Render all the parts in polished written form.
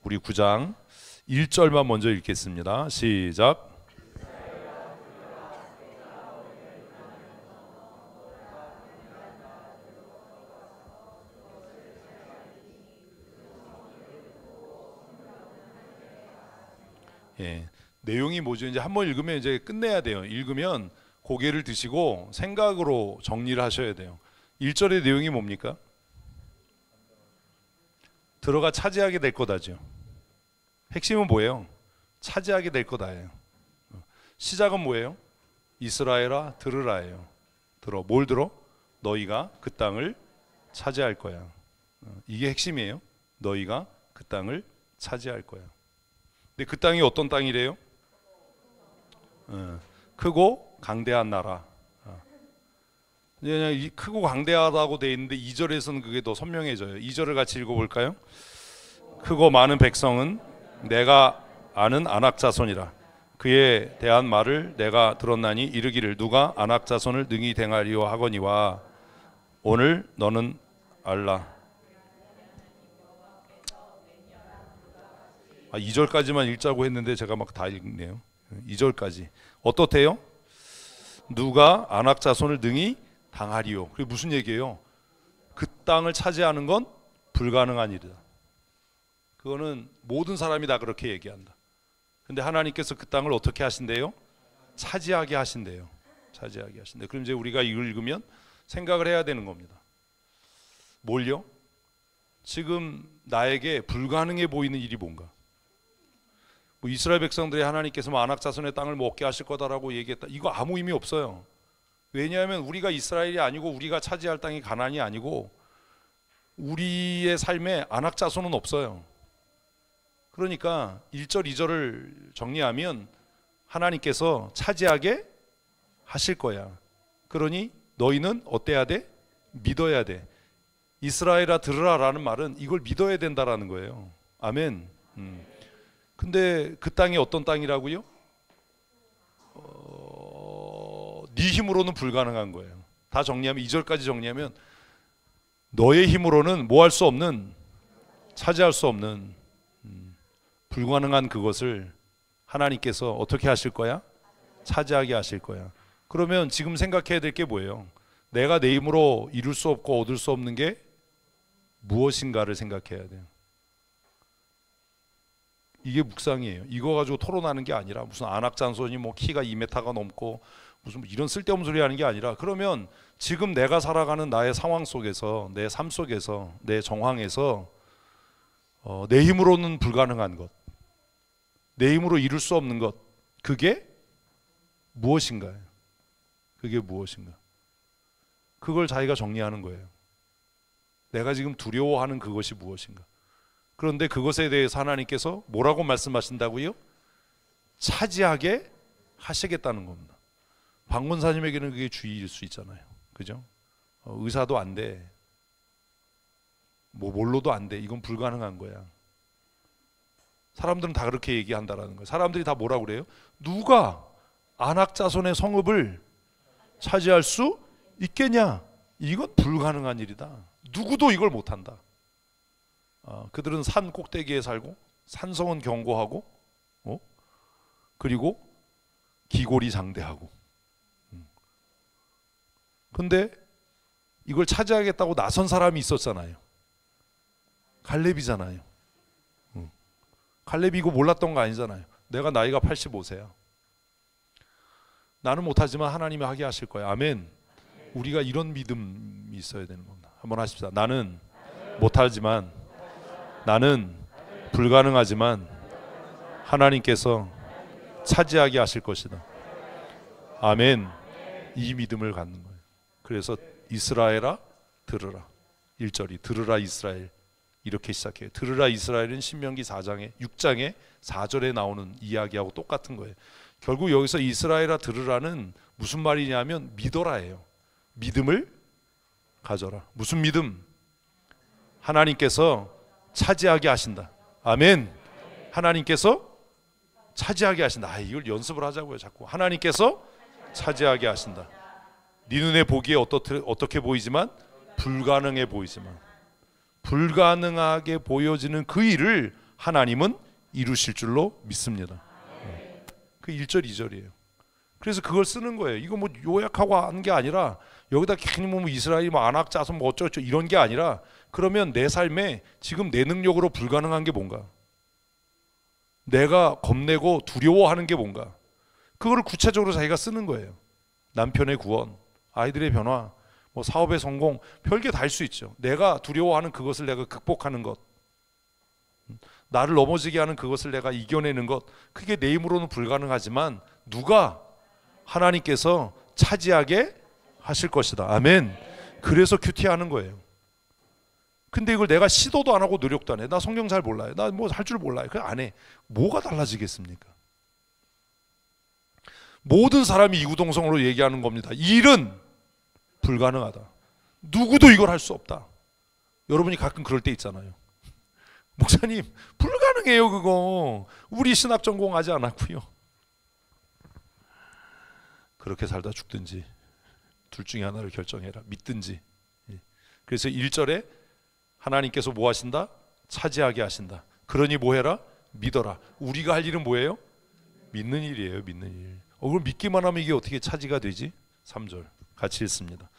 우리 9장 1절만 먼저 읽겠습니다. 시작. 예, 내용이 뭐죠? 이제 한번 읽으면 이제 끝내야 돼요. 읽으면 고개를 드시고 생각으로 정리를 하셔야 돼요. 1절의 내용이 뭡니까? 들어가 차지하게 될 거다죠. 핵심은 뭐예요? 차지하게 될 거다예요. 시작은 뭐예요? 이스라엘아 들으라예요. 들어. 뭘 들어? 너희가 그 땅을 차지할 거야. 이게 핵심이에요. 너희가 그 땅을 차지할 거야. 근데 그 땅이 어떤 땅이래요? 크고 강대한 나라. 그냥 크고 강대하다고 돼 있는데 2절에서는 그게 더 선명해져요. 2절을 같이 읽어볼까요? 크고 많은 백성은 내가 아는 아낙 자손이라. 그에 대한 말을 내가 들었나니 이르기를 누가 아낙 자손을 능히 행하리요 하거니와 오늘 너는 알라. 2절까지만 읽자고 했는데 제가 막 다 읽네요. 2절까지 어떻대요? 누가 아낙 자손을 능히 당하리요. 그게 무슨 얘기예요? 그 땅을 차지하는 건 불가능한 일이다. 그거는 모든 사람이 다 그렇게 얘기한다. 근데 하나님께서 그 땅을 어떻게 하신대요? 차지하게 하신대요. 차지하게 하신대요. 그럼 이제 우리가 이걸 읽으면 생각을 해야 되는 겁니다. 뭘요? 지금 나에게 불가능해 보이는 일이 뭔가? 뭐 이스라엘 백성들이 하나님께서 아낙 자손의 땅을 먹게 하실 거다라고 얘기했다. 이거 아무 의미 없어요. 왜냐하면 우리가 이스라엘이 아니고 우리가 차지할 땅이 가나안이 아니고 우리의 삶에 아낙 자손은 없어요. 그러니까 1절 2절을 정리하면 하나님께서 차지하게 하실 거야. 그러니 너희는 어때야 돼? 믿어야 돼. 이스라엘아 들으라라는 말은 이걸 믿어야 된다라는 거예요. 아멘. 근데 그 땅이 어떤 땅이라고요? 네 힘으로는 불가능한 거예요. 다 정리하면 2절까지 정리하면 너의 힘으로는 뭐 할 수 없는, 차지할 수 없는 불가능한 그것을 하나님께서 어떻게 하실 거야? 차지하게 하실 거야. 그러면 지금 생각해야 될 게 뭐예요? 내가 내 힘으로 이룰 수 없고 얻을 수 없는 게 무엇인가를 생각해야 돼요. 이게 묵상이에요. 이거 가지고 토론하는 게 아니라 무슨 안악잔손이 뭐 키가 2m가 넘고 무슨 이런 쓸데없는 소리 하는 게 아니라 그러면 지금 내가 살아가는 나의 상황 속에서 내 삶 속에서 내 정황에서 내 힘으로는 불가능한 것, 내 힘으로 이룰 수 없는 것, 그게 무엇인가요? 그게 무엇인가? 그걸 자기가 정리하는 거예요. 내가 지금 두려워하는 그것이 무엇인가? 그런데 그것에 대해서 하나님께서 뭐라고 말씀하신다고요? 차지하게 하시겠다는 겁니다. 박문사님에게는 그게 주의일 수 있잖아요. 그죠? 의사도 안 돼. 뭐 뭘로도 안 돼. 이건 불가능한 거야. 사람들은 다 그렇게 얘기한다라는 거예요. 사람들이 다 뭐라고 그래요? 누가 안악 자손의 성읍을 차지할 수 있겠냐? 이건 불가능한 일이다. 누구도 이걸 못한다. 그들은 산 꼭대기에 살고 산성은 견고하고 그리고 기골이 장대하고 근데 이걸 차지하겠다고 나선 사람이 있었잖아요. 갈렙이잖아요. 갈렙이 이거 몰랐던 거 아니잖아요. 내가 나이가 85세야. 나는 못하지만 하나님이 하게 하실 거야. 아멘. 우리가 이런 믿음이 있어야 되는 겁니다. 한번 하십시다. 나는 못하지만, 나는 불가능하지만 하나님께서 차지하게 하실 것이다. 아멘. 이 믿음을 갖는 거예요. 그래서 이스라엘아 들으라. 1절이 들으라 이스라엘 이렇게 시작해요. 들으라 이스라엘은 신명기 4장에 6장에 4절에 나오는 이야기하고 똑같은 거예요. 결국 여기서 이스라엘아 들으라는 무슨 말이냐면 믿어라예요. 믿음을 가져라. 무슨 믿음? 하나님께서 차지하게 하신다. 아멘. 하나님께서 차지하게 하신다. 이걸 연습을 하자고요. 자꾸 하나님께서 차지하게 하신다. 네 눈에 보기에 어떻게 보이지만 불가능해 보이지만 불가능하게 보여지는 그 일을 하나님은 이루실 줄로 믿습니다. 그 1절 2절이에요. 그래서 그걸 쓰는 거예요. 이거 뭐 요약하고 한 게 아니라 여기다 괜히 뭐 이스라엘이 뭐 안악 자손 뭐 어쩌고저쩌고 이런 게 아니라, 그러면 내 삶에 지금 내 능력으로 불가능한 게 뭔가, 내가 겁내고 두려워하는 게 뭔가, 그거를 구체적으로 자기가 쓰는 거예요. 남편의 구원, 아이들의 변화, 뭐 사업의 성공, 별게 다 할 수 있죠. 내가 두려워하는 그것을 내가 극복하는 것, 나를 넘어지게 하는 그것을 내가 이겨내는 것, 그게 내 힘으로는 불가능하지만 누가? 하나님께서 차지하게 하실 것이다. 아멘. 그래서 큐티하는 거예요. 근데 이걸 내가 시도도 안 하고 노력도 안 해. 나 성경 잘 몰라요. 나 뭐 할 줄 몰라요. 그냥 안 해. 뭐가 달라지겠습니까? 모든 사람이 이구동성으로 얘기하는 겁니다. 일은 불가능하다. 누구도 이걸 할 수 없다. 여러분이 가끔 그럴 때 있잖아요. 목사님, 불가능해요 그거. 우리 신학 전공하지 않았고요. 그렇게 살다 죽든지 둘 중에 하나를 결정해라. 믿든지. 그래서 1절에 하나님께서 뭐 하신다? 차지하게 하신다. 그러니 뭐 해라? 믿어라. 우리가 할 일은 뭐예요? 믿는 일이에요. 믿는 일. 그럼 믿기만 하면 이게 어떻게 차지가 되지? 3절 같이 읽습니다.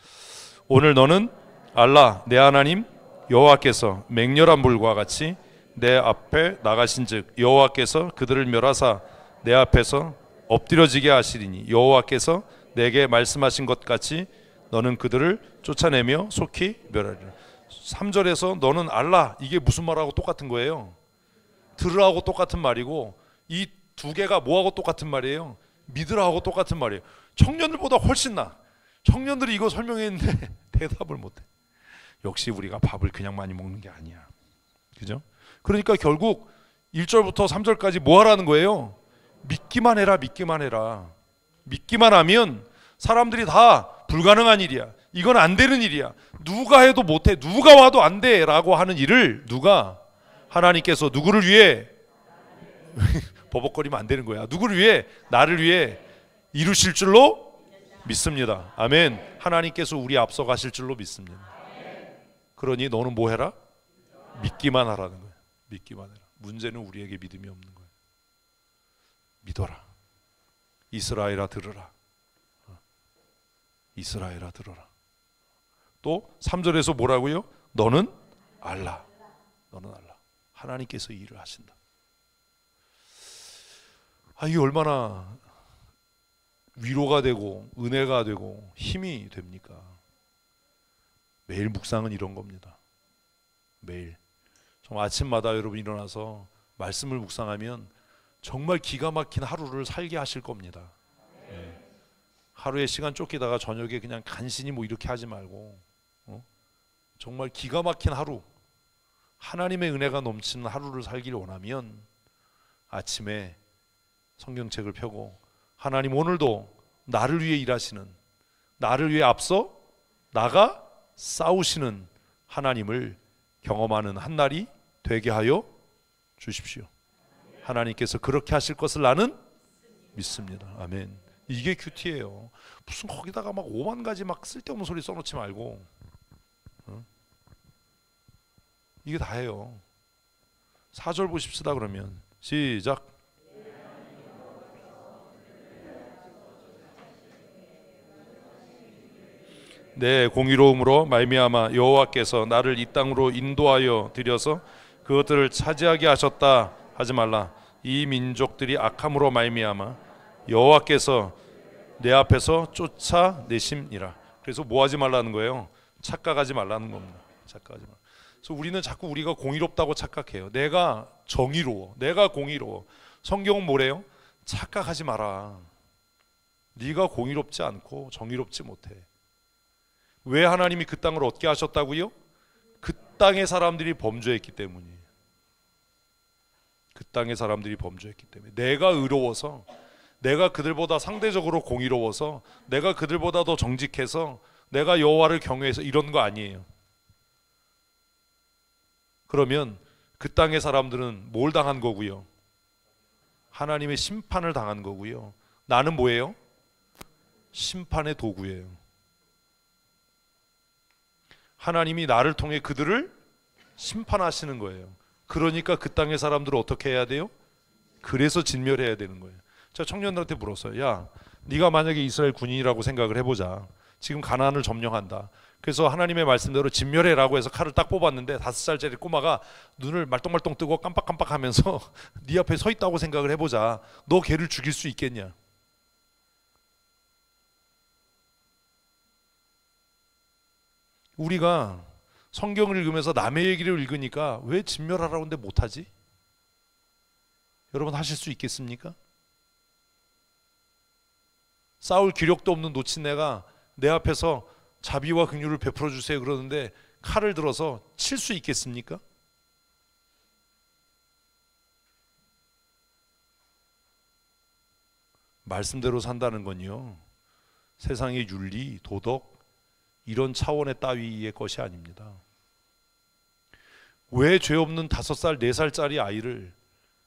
오늘 너는 알라 내 하나님 여호와께서 맹렬한 불과 같이 내 앞에 나가신즉 여호와께서 그들을 멸하사 내 앞에서 엎드려지게 하시리니 여호와께서 내게 말씀하신 것 같이 너는 그들을 쫓아내며 속히 멸하리라. 3절에서 너는 알라, 이게 무슨 말하고 똑같은 거예요? 들으라고 똑같은 말이고, 이 두 개가 뭐하고 똑같은 말이에요? 믿으라고 똑같은 말이에요. 청년들보다 훨씬 나. 청년들이 이거 설명했는데 대답을 못해. 역시 우리가 밥을 그냥 많이 먹는 게 아니야. 그죠? 그러니까 결국 1절부터 3절까지 뭐 하라는 거예요? 믿기만 해라. 믿기만 해라. 믿기만 하면 사람들이 다 불가능한 일이야, 이건 안 되는 일이야, 누가 해도 못해, 누가 와도 안 돼 라고 하는 일을 누가? 하나님께서 누구를 위해? 버벅거리면 안 되는 거야. 누구를 위해? 나를 위해 이루실 줄로 믿습니다. 아멘. 하나님께서 우리 앞서 가실 줄로 믿습니다. 그러니 너는 뭐 해라? 믿기만 하라는 거야. 믿기만 해라. 문제는 우리에게 믿음이 없는 거야. 믿어라. 이스라엘아 들으라. 이스라엘아 들어라. 또 3절에서 뭐라고요? 너는 알라. 너는 알라. 하나님께서 이 일을 하신다. 이게 얼마나 위로가 되고 은혜가 되고 힘이 됩니까? 매일 묵상은 이런 겁니다. 매일 정말 아침마다 여러분 일어나서 말씀을 묵상하면 정말 기가 막힌 하루를 살게 하실 겁니다. 하루에 시간 쫓기다가 저녁에 그냥 간신히 뭐 이렇게 하지 말고 정말 기가 막힌 하루, 하나님의 은혜가 넘치는 하루를 살기를 원하면 아침에 성경책을 펴고 하나님 오늘도 나를 위해 일하시는, 나를 위해 앞서 나가 싸우시는 하나님을 경험하는 한 날이 되게 하여 주십시오. 하나님께서 그렇게 하실 것을 나는 믿습니다. 아멘. 이게 큐티예요. 무슨 거기다가 막 5만 가지 막 쓸데없는 소리 써놓지 말고 이게 다예요. 4절 보십시다. 그러면 시작. 내 공의로움으로 말미암아 여호와께서 나를 이 땅으로 인도하여 들여서 그것들을 차지하게 하셨다 하지 말라. 이 민족들이 악함으로 말미암아 여호와께서 내 앞에서 쫓아내심이라. 그래서 뭐 하지 말라는 거예요? 착각하지 말라는 겁니다. 착각하지 말. 그래서 우리는 자꾸 우리가 공의롭다고 착각해요. 내가 정의로워, 내가 공의로워. 성경은 뭐래요? 착각하지 마라. 네가 공의롭지 않고 정의롭지 못해. 왜 하나님이 그 땅을 얻게 하셨다고요? 그 땅의 사람들이 범죄했기 때문이에요. 그 땅의 사람들이 범죄했기 때문에. 내가 의로워서, 내가 그들보다 상대적으로 공의로워서, 내가 그들보다 더 정직해서, 내가 여호와를 경외해서 이런 거 아니에요. 그러면 그 땅의 사람들은 뭘 당한 거고요? 하나님의 심판을 당한 거고요. 나는 뭐예요? 심판의 도구예요. 하나님이 나를 통해 그들을 심판하시는 거예요. 그러니까 그 땅의 사람들을 어떻게 해야 돼요? 그래서 진멸해야 되는 거예요. 제가 청년들한테 물었어요. 야, 네가 만약에 이스라엘 군인이라고 생각을 해보자. 지금 가나안을 점령한다. 그래서 하나님의 말씀대로 진멸해라고 해서 칼을 딱 뽑았는데 5살짜리 꼬마가 눈을 말똥말똥 뜨고 깜빡깜빡하면서 네 앞에 서 있다고 생각을 해보자. 너 걔를 죽일 수 있겠냐? 우리가 성경을 읽으면서 남의 얘기를 읽으니까 왜 진멸하라고 하는데 못하지? 여러분 하실 수 있겠습니까? 싸울 기력도 없는 노친애가 내 앞에서 자비와 긍휼을 베풀어 주세요 그러는데 칼을 들어서 칠 수 있겠습니까? 말씀대로 산다는 건요, 세상의 윤리, 도덕 이런 차원의 따위의 것이 아닙니다. 왜 죄 없는 5살, 4살짜리 아이를,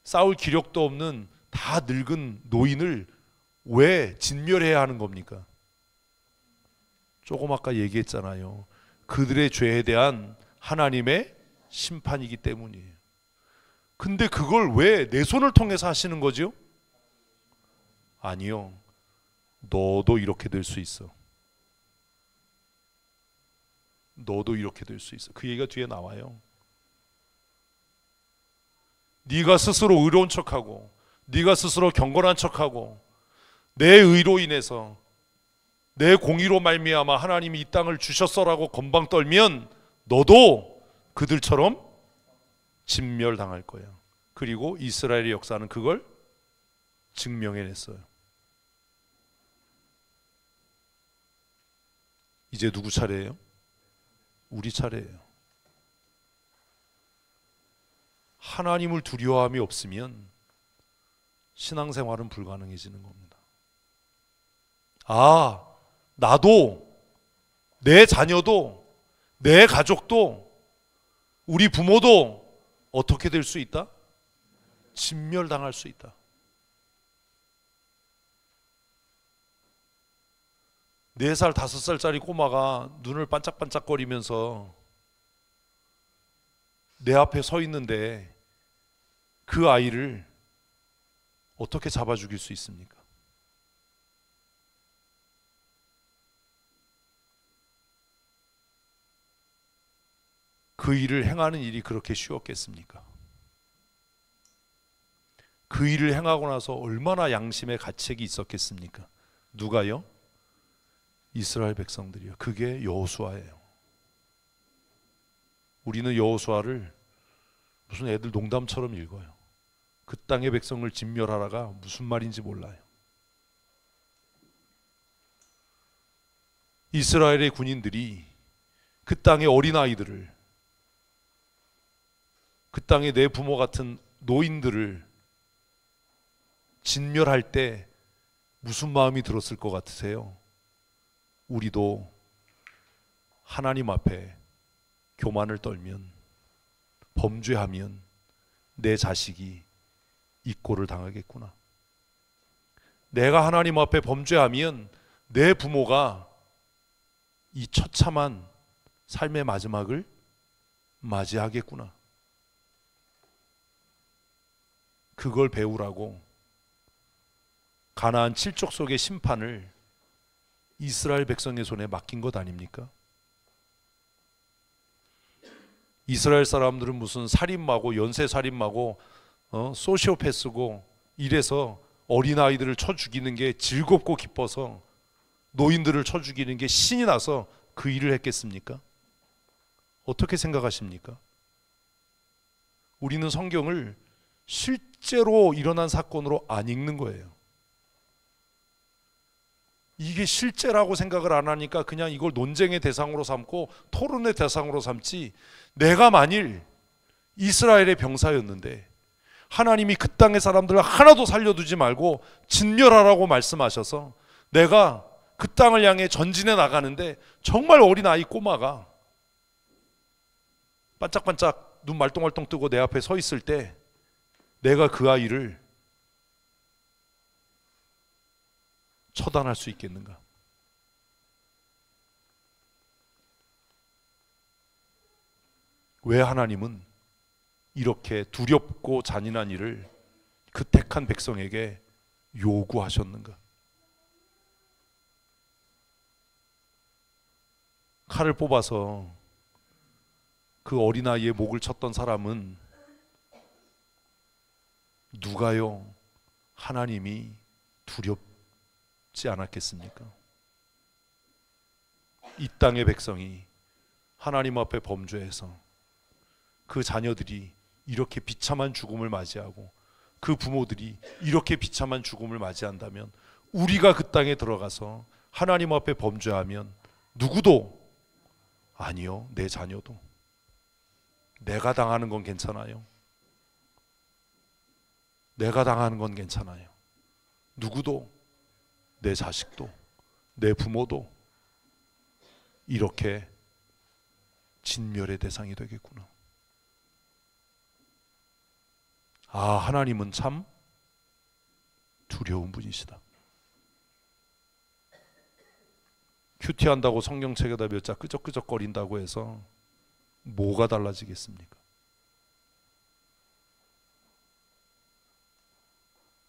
싸울 기력도 없는 다 늙은 노인을 왜 진멸해야 하는 겁니까? 조금 아까 얘기했잖아요. 그들의 죄에 대한 하나님의 심판이기 때문이에요. 근데 그걸 왜 내 손을 통해서 하시는 거죠? 아니요. 너도 이렇게 될 수 있어. 너도 이렇게 될 수 있어. 그 얘기가 뒤에 나와요. 네가 스스로 의로운 척하고 네가 스스로 경건한 척하고 내 의로 인해서 내 공의로 말미암아 하나님이 이 땅을 주셨어라고 건방 떨면 너도 그들처럼 진멸당할 거야. 그리고 이스라엘의 역사는 그걸 증명해냈어요. 이제 누구 차례예요? 우리 차례예요. 하나님을 두려워함이 없으면 신앙생활은 불가능해지는 겁니다. 아, 나도, 내 자녀도, 내 가족도, 우리 부모도 어떻게 될 수 있다? 진멸당할 수 있다. 4살, 5살짜리 꼬마가 눈을 반짝반짝거리면서 내 앞에 서 있는데 그 아이를 어떻게 잡아 죽일 수 있습니까? 그 일을 행하는 일이 그렇게 쉬웠겠습니까? 그 일을 행하고 나서 얼마나 양심의 가책이 있었겠습니까? 누가요? 이스라엘 백성들이요. 그게 여호수아예요. 우리는 여호수아를 무슨 애들 농담처럼 읽어요. 그 땅의 백성을 진멸하라가 무슨 말인지 몰라요. 이스라엘의 군인들이 그 땅의 어린아이들을, 그 땅의 내 부모 같은 노인들을 진멸할 때 무슨 마음이 들었을 것 같으세요? 우리도 하나님 앞에 교만을 떨면, 범죄하면 내 자식이 이 꼴을 당하겠구나. 내가 하나님 앞에 범죄하면 내 부모가 이 처참한 삶의 마지막을 맞이하겠구나. 그걸 배우라고 가나안 7족 속의 심판을 이스라엘 백성의 손에 맡긴 것 아닙니까? 이스라엘 사람들은 무슨 살인마고 연쇄살인마고 소시오패스고 이래서 어린아이들을 쳐 죽이는 게 즐겁고 기뻐서 노인들을 쳐 죽이는 게 신이 나서 그 일을 했겠습니까? 어떻게 생각하십니까? 우리는 성경을 실제로 일어난 사건으로 안 읽는 거예요. 이게 실제라고 생각을 안 하니까 그냥 이걸 논쟁의 대상으로 삼고 토론의 대상으로 삼지, 내가 만일 이스라엘의 병사였는데 하나님이 그 땅의 사람들을 하나도 살려두지 말고 진멸하라고 말씀하셔서 내가 그 땅을 향해 전진해 나가는데 정말 어린 아이 꼬마가 반짝반짝 눈 말똥말똥 뜨고 내 앞에 서 있을 때 내가 그 아이를 처단할 수 있겠는가? 왜 하나님은 이렇게 두렵고 잔인한 일을 그 택한 백성에게 요구하셨는가? 칼을 뽑아서 그 어린아이의 목을 쳤던 사람은 누가요? 하나님이 두렵지 않았겠습니까? 이 땅의 백성이 하나님 앞에 범죄해서 그 자녀들이 이렇게 비참한 죽음을 맞이하고 그 부모들이 이렇게 비참한 죽음을 맞이한다면 우리가 그 땅에 들어가서 하나님 앞에 범죄하면 누구도 아니요, 내 자녀도 내가 당하는 건 괜찮아요. 내가 당하는 건 괜찮아요. 누구도 내 자식도 내 부모도 이렇게 진멸의 대상이 되겠구나. 아, 하나님은 참 두려운 분이시다. 큐티한다고 성경책에다 몇 자 끄적끄적거린다고 해서 뭐가 달라지겠습니까?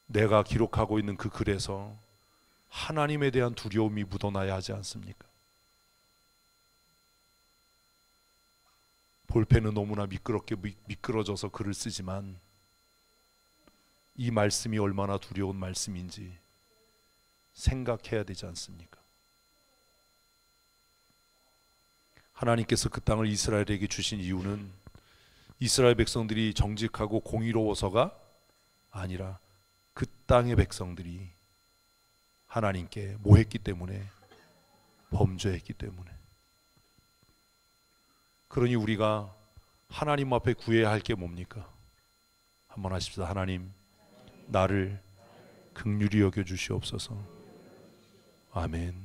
내가 기록하고 있는 그 글에서 하나님에 대한 두려움이 묻어나야 하지 않습니까? 볼펜은 너무나 미끄럽게 미끄러져서 글을 쓰지만 이 말씀이 얼마나 두려운 말씀인지 생각해야 되지 않습니까? 하나님께서 그 땅을 이스라엘에게 주신 이유는 이스라엘 백성들이 정직하고 공의로워서가 아니라 그 땅의 백성들이 하나님께 뭐 했기 때문에? 범죄했기 때문에. 그러니 우리가 하나님 앞에 구해야 할 게 뭡니까? 한번 하십시다. 하나님, 나를 긍휼히 여겨 주시옵소서. 아멘.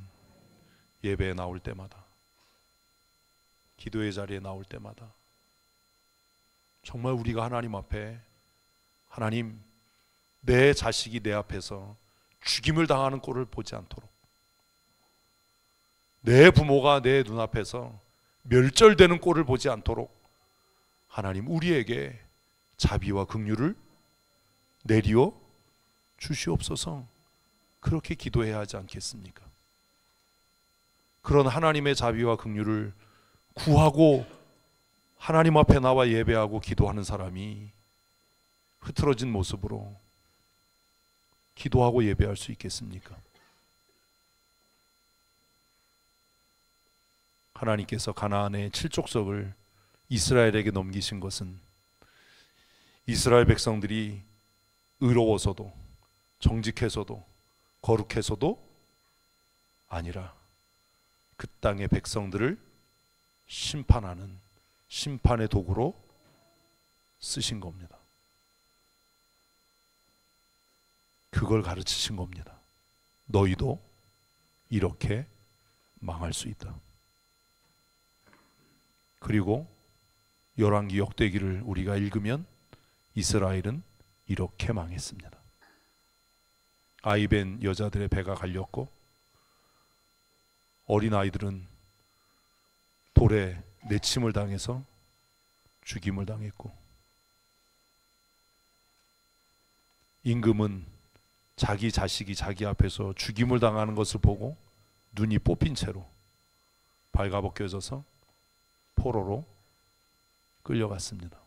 예배에 나올 때마다, 기도의 자리에 나올 때마다 정말 우리가 하나님 앞에, 하나님, 내 자식이 내 앞에서 죽임을 당하는 꼴을 보지 않도록, 내 부모가 내 눈앞에서 멸절되는 꼴을 보지 않도록 하나님 우리에게 자비와 긍휼을 내리어 주시옵소서. 그렇게 기도해야 하지 않겠습니까? 그런 하나님의 자비와 긍휼을 구하고 하나님 앞에 나와 예배하고 기도하는 사람이 흐트러진 모습으로 기도하고 예배할 수 있겠습니까? 하나님께서 가나안의 칠족석을 이스라엘에게 넘기신 것은 이스라엘 백성들이 의로워서도 정직해서도 거룩해서도 아니라 그 땅의 백성들을 심판하는 심판의 도구로 쓰신 겁니다. 그걸 가르치신 겁니다. 너희도 이렇게 망할 수 있다. 그리고 열왕기 역대기를 우리가 읽으면 이스라엘은 이렇게 망했습니다. 아이벤 여자들의 배가 갈렸고 어린아이들은 돌에 내침을 당해서 죽임을 당했고 임금은 자기 자식이 자기 앞에서 죽임을 당하는 것을 보고 눈이 뽑힌 채로 발가벗겨져서 포로로 끌려갔습니다.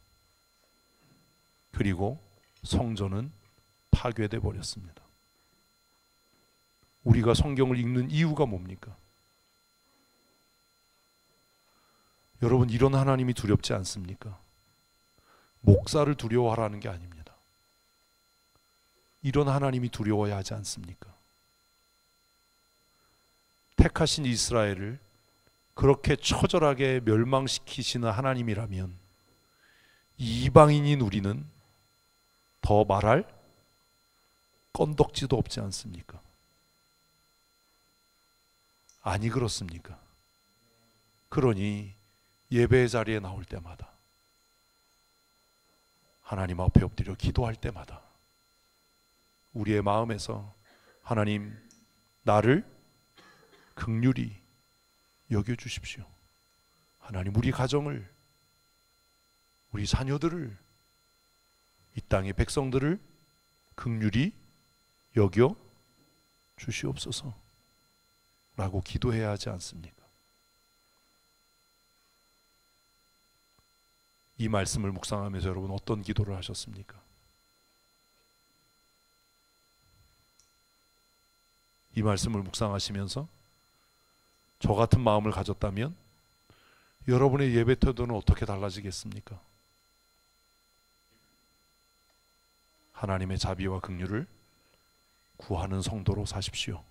그리고 성전은 파괴돼 버렸습니다. 우리가 성경을 읽는 이유가 뭡니까? 여러분, 이런 하나님이 두렵지 않습니까? 목사를 두려워하라는 게 아닙니다. 이런 하나님이 두려워야 하지 않습니까? 택하신 이스라엘을 그렇게 처절하게 멸망시키시는 하나님이라면 이방인인 우리는 더 말할 건덕지도 없지 않습니까? 아니 그렇습니까? 그러니 예배의 자리에 나올 때마다 하나님 앞에 엎드려 기도할 때마다 우리의 마음에서 하나님, 나를 긍휼히 여겨주십시오. 하나님, 우리 가정을, 우리 자녀들을 이 땅의 백성들을 긍휼히 여겨 주시옵소서 라고 기도해야 하지 않습니까? 이 말씀을 묵상하면서 여러분 어떤 기도를 하셨습니까? 이 말씀을 묵상하시면서 저 같은 마음을 가졌다면 여러분의 예배 태도는 어떻게 달라지겠습니까? 하나님의 자비와 긍휼을 구하는 성도로 사십시오.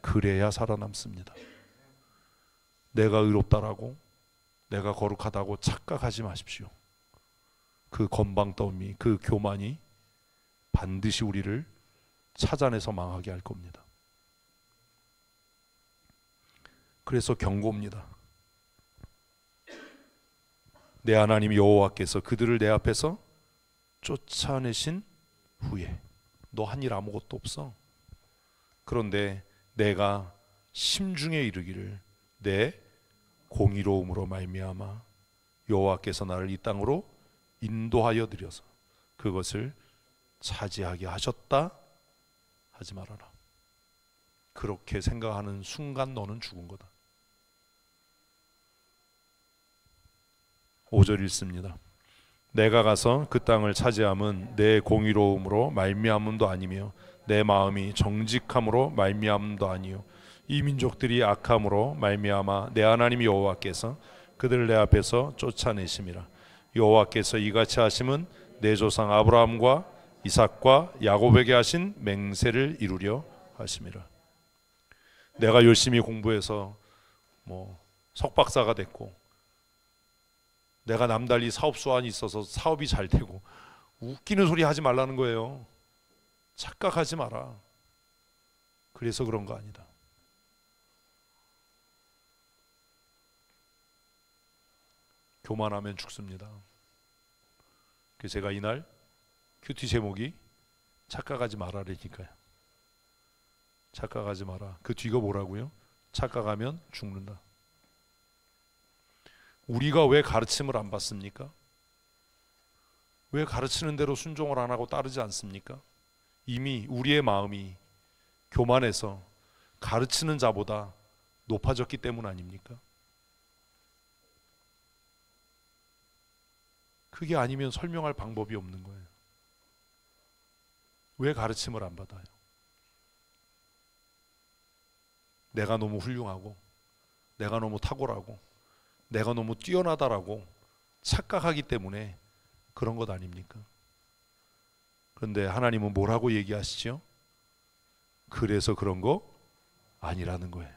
그래야 살아남습니다. 내가 의롭다라고, 내가 거룩하다고 착각하지 마십시오. 그 건방떠미, 그 교만이 반드시 우리를 찾아내서 망하게 할 겁니다. 그래서 경고입니다. 내 하나님 여호와께서 그들을 내 앞에서 쫓아내신 후에 너 한 일 아무것도 없어. 그런데 내가 심중에 이르기를 내 공의로움으로 말미암아 여호와께서 나를 이 땅으로 인도하여 드려서 그것을 차지하게 하셨다 하지 말아라. 그렇게 생각하는 순간 너는 죽은 거다. 5절 읽습니다. 내가 가서 그 땅을 차지함은 내 공의로움으로 말미암음도 아니며 내 마음이 정직함으로 말미암음도 아니요 이 민족들이 악함으로 말미암아 내 하나님 여호와께서 그들을 내 앞에서 쫓아내심이라. 여호와께서 이같이 하심은 내 조상 아브라함과 이삭과 야곱에게 하신 맹세를 이루려 하심이라. 내가 열심히 공부해서 석박사가 됐고 내가 남달리 사업 수완이 있어서 사업이 잘 되고 웃기는 소리 하지 말라는 거예요. 착각하지 마라. 그래서 그런 거 아니다. 교만하면 죽습니다. 그래서 제가 이날 큐티 제목이 착각하지 마라라니까요. 착각하지 마라. 그 뒤가 뭐라고요? 착각하면 죽는다. 우리가 왜 가르침을 안 받습니까? 왜 가르치는 대로 순종을 안 하고 따르지 않습니까? 이미 우리의 마음이 교만해서 가르치는 자보다 높아졌기 때문 아닙니까? 그게 아니면 설명할 방법이 없는 거예요. 왜 가르침을 안 받아요? 내가 너무 훌륭하고 내가 너무 탁월하고 내가 너무 뛰어나다라고 착각하기 때문에 그런 것 아닙니까? 그런데 하나님은 뭐라고 얘기하시죠? 그래서 그런 거 아니라는 거예요.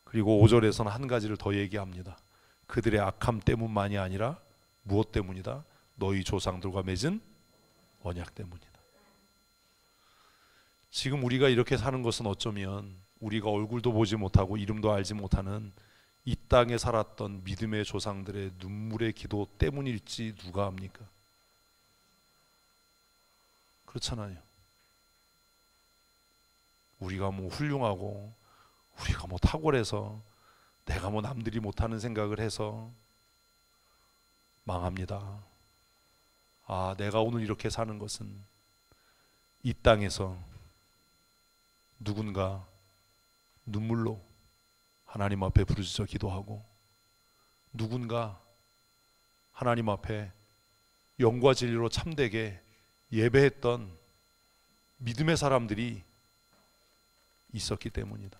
그리고 5절에서는 한 가지를 더 얘기합니다. 그들의 악함 때문만이 아니라 무엇 때문이다? 너희 조상들과 맺은 언약 때문이다. 지금 우리가 이렇게 사는 것은 어쩌면 우리가 얼굴도 보지 못하고 이름도 알지 못하는 이 땅에 살았던 믿음의 조상들의 눈물의 기도 때문일지 누가 압니까? 그렇잖아요. 우리가 훌륭하고 우리가 탁월해서 내가 남들이 못하는 생각을 해서 망합니다. 아, 내가 오늘 이렇게 사는 것은 이 땅에서 누군가 눈물로 하나님 앞에 부르짖어 기도하고 누군가 하나님 앞에 영과 진리로 참되게 예배했던 믿음의 사람들이 있었기 때문이다.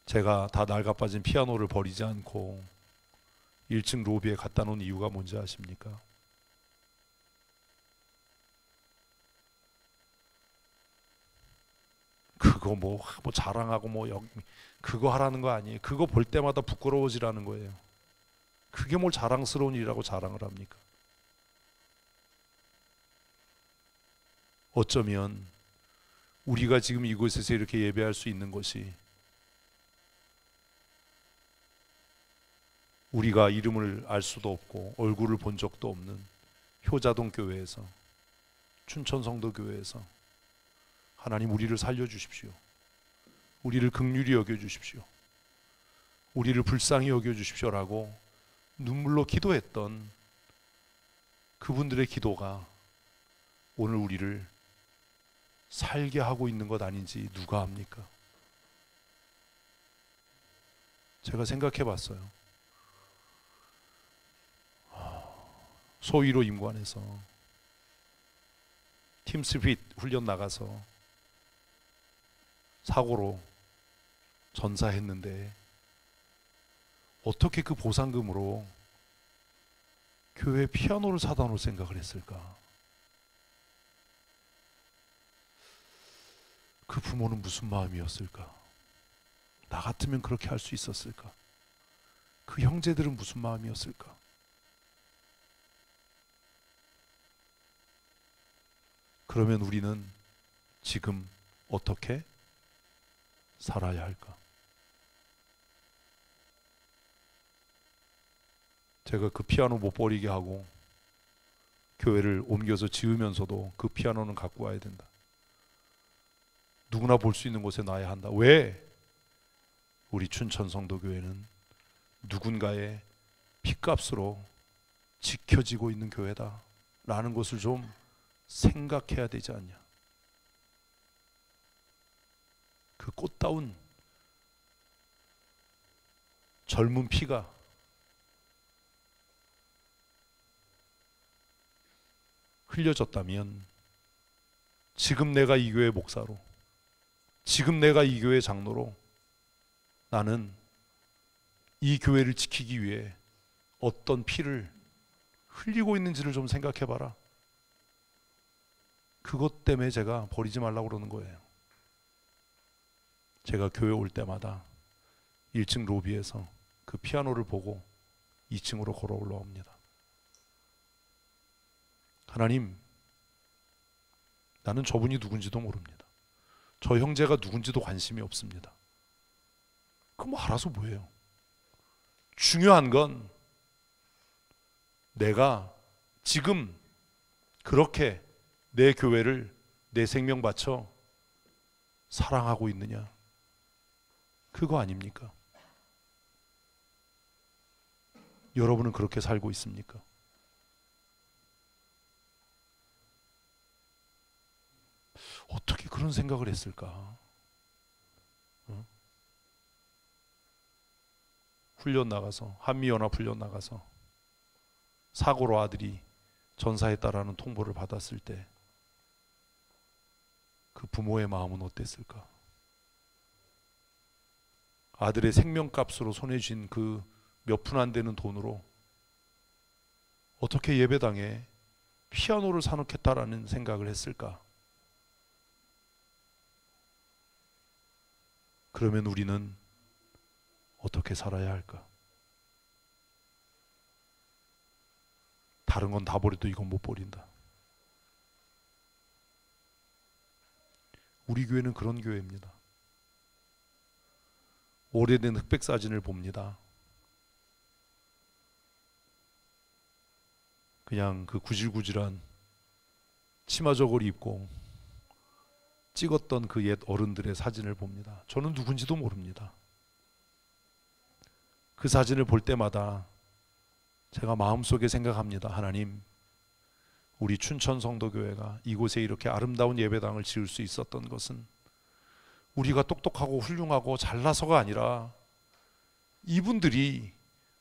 제가 다 낡아빠진 피아노를 버리지 않고 1층 로비에 갖다 놓은 이유가 뭔지 아십니까? 그거 자랑하고 그거 하라는 거 아니에요. 그거 볼 때마다 부끄러워지라는 거예요. 그게 뭘 자랑스러운 일이라고 자랑을 합니까? 어쩌면 우리가 지금 이곳에서 이렇게 예배할 수 있는 것이 우리가 이름을 알 수도 없고 얼굴을 본 적도 없는 효자동 교회에서, 춘천성도 교회에서 하나님 우리를 살려주십시오. 우리를 긍휼히 여겨주십시오. 우리를 불쌍히 여겨주십시오라고 눈물로 기도했던 그분들의 기도가 오늘 우리를 살게 하고 있는 것 아닌지 누가 압니까? 제가 생각해 봤어요. 소위로 임관해서 팀스핏 훈련 나가서 사고로 전사했는데 어떻게 그 보상금으로 교회 피아노를 사다 놓을 생각을 했을까? 그 부모는 무슨 마음이었을까? 나 같으면 그렇게 할 수 있었을까? 그 형제들은 무슨 마음이었을까? 그러면 우리는 지금 어떻게 살아야 할까? 제가 그 피아노 못 버리게 하고 교회를 옮겨서 지으면서도 그 피아노는 갖고 와야 된다. 누구나 볼 수 있는 곳에 놔야 한다. 왜? 우리 춘천 성도교회는 누군가의 핏값으로 지켜지고 있는 교회다 라는 것을 좀 생각해야 되지 않냐. 그 꽃다운 젊은 피가 흘려졌다면 지금 내가 이 교회 목사로, 지금 내가 이 교회 장로로 나는 이 교회를 지키기 위해 어떤 피를 흘리고 있는지를 좀 생각해 봐라. 그것 때문에 제가 버리지 말라고 그러는 거예요. 제가 교회 올 때마다 1층 로비에서 그 피아노를 보고 2층으로 걸어 올라옵니다. 하나님, 나는 저분이 누군지도 모릅니다. 저 형제가 누군지도 관심이 없습니다. 그럼 뭐 알아서 뭐예요? 중요한 건 내가 지금 그렇게 내 교회를 내 생명 바쳐 사랑하고 있느냐, 그거 아닙니까? 여러분은 그렇게 살고 있습니까? 어떻게 그런 생각을 했을까? 훈련 나가서, 한미연합 훈련 나가서 사고로 아들이 전사했다라는 통보를 받았을 때 그 부모의 마음은 어땠을까? 아들의 생명값으로 손에 쥔 그 몇 푼 안 되는 돈으로 어떻게 예배당에 피아노를 사놓겠다라는 생각을 했을까? 그러면 우리는 어떻게 살아야 할까? 다른 건 다 버려도 이건 못 버린다. 우리 교회는 그런 교회입니다. 오래된 흑백 사진을 봅니다. 그냥 그 구질구질한 치마 저고리 입고 찍었던 그 옛 어른들의 사진을 봅니다. 저는 누군지도 모릅니다. 그 사진을 볼 때마다 제가 마음속에 생각합니다. 하나님, 우리 춘천 성도교회가 이곳에 이렇게 아름다운 예배당을 지을 수 있었던 것은 우리가 똑똑하고 훌륭하고 잘나서가 아니라 이분들이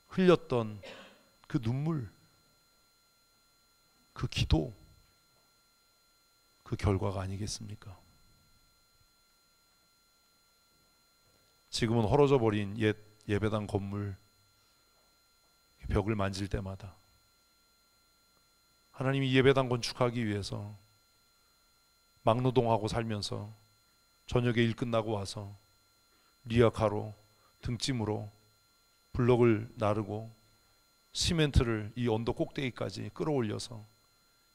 흘렸던 그 눈물, 그 기도, 그 결과가 아니겠습니까? 지금은 헐어져 버린 옛 예배당 건물 벽을 만질 때마다 하나님이 이 예배당 건축하기 위해서 막노동하고 살면서 저녁에 일 끝나고 와서 리아카로 등짐으로 블럭을 나르고 시멘트를 이 언덕 꼭대기까지 끌어올려서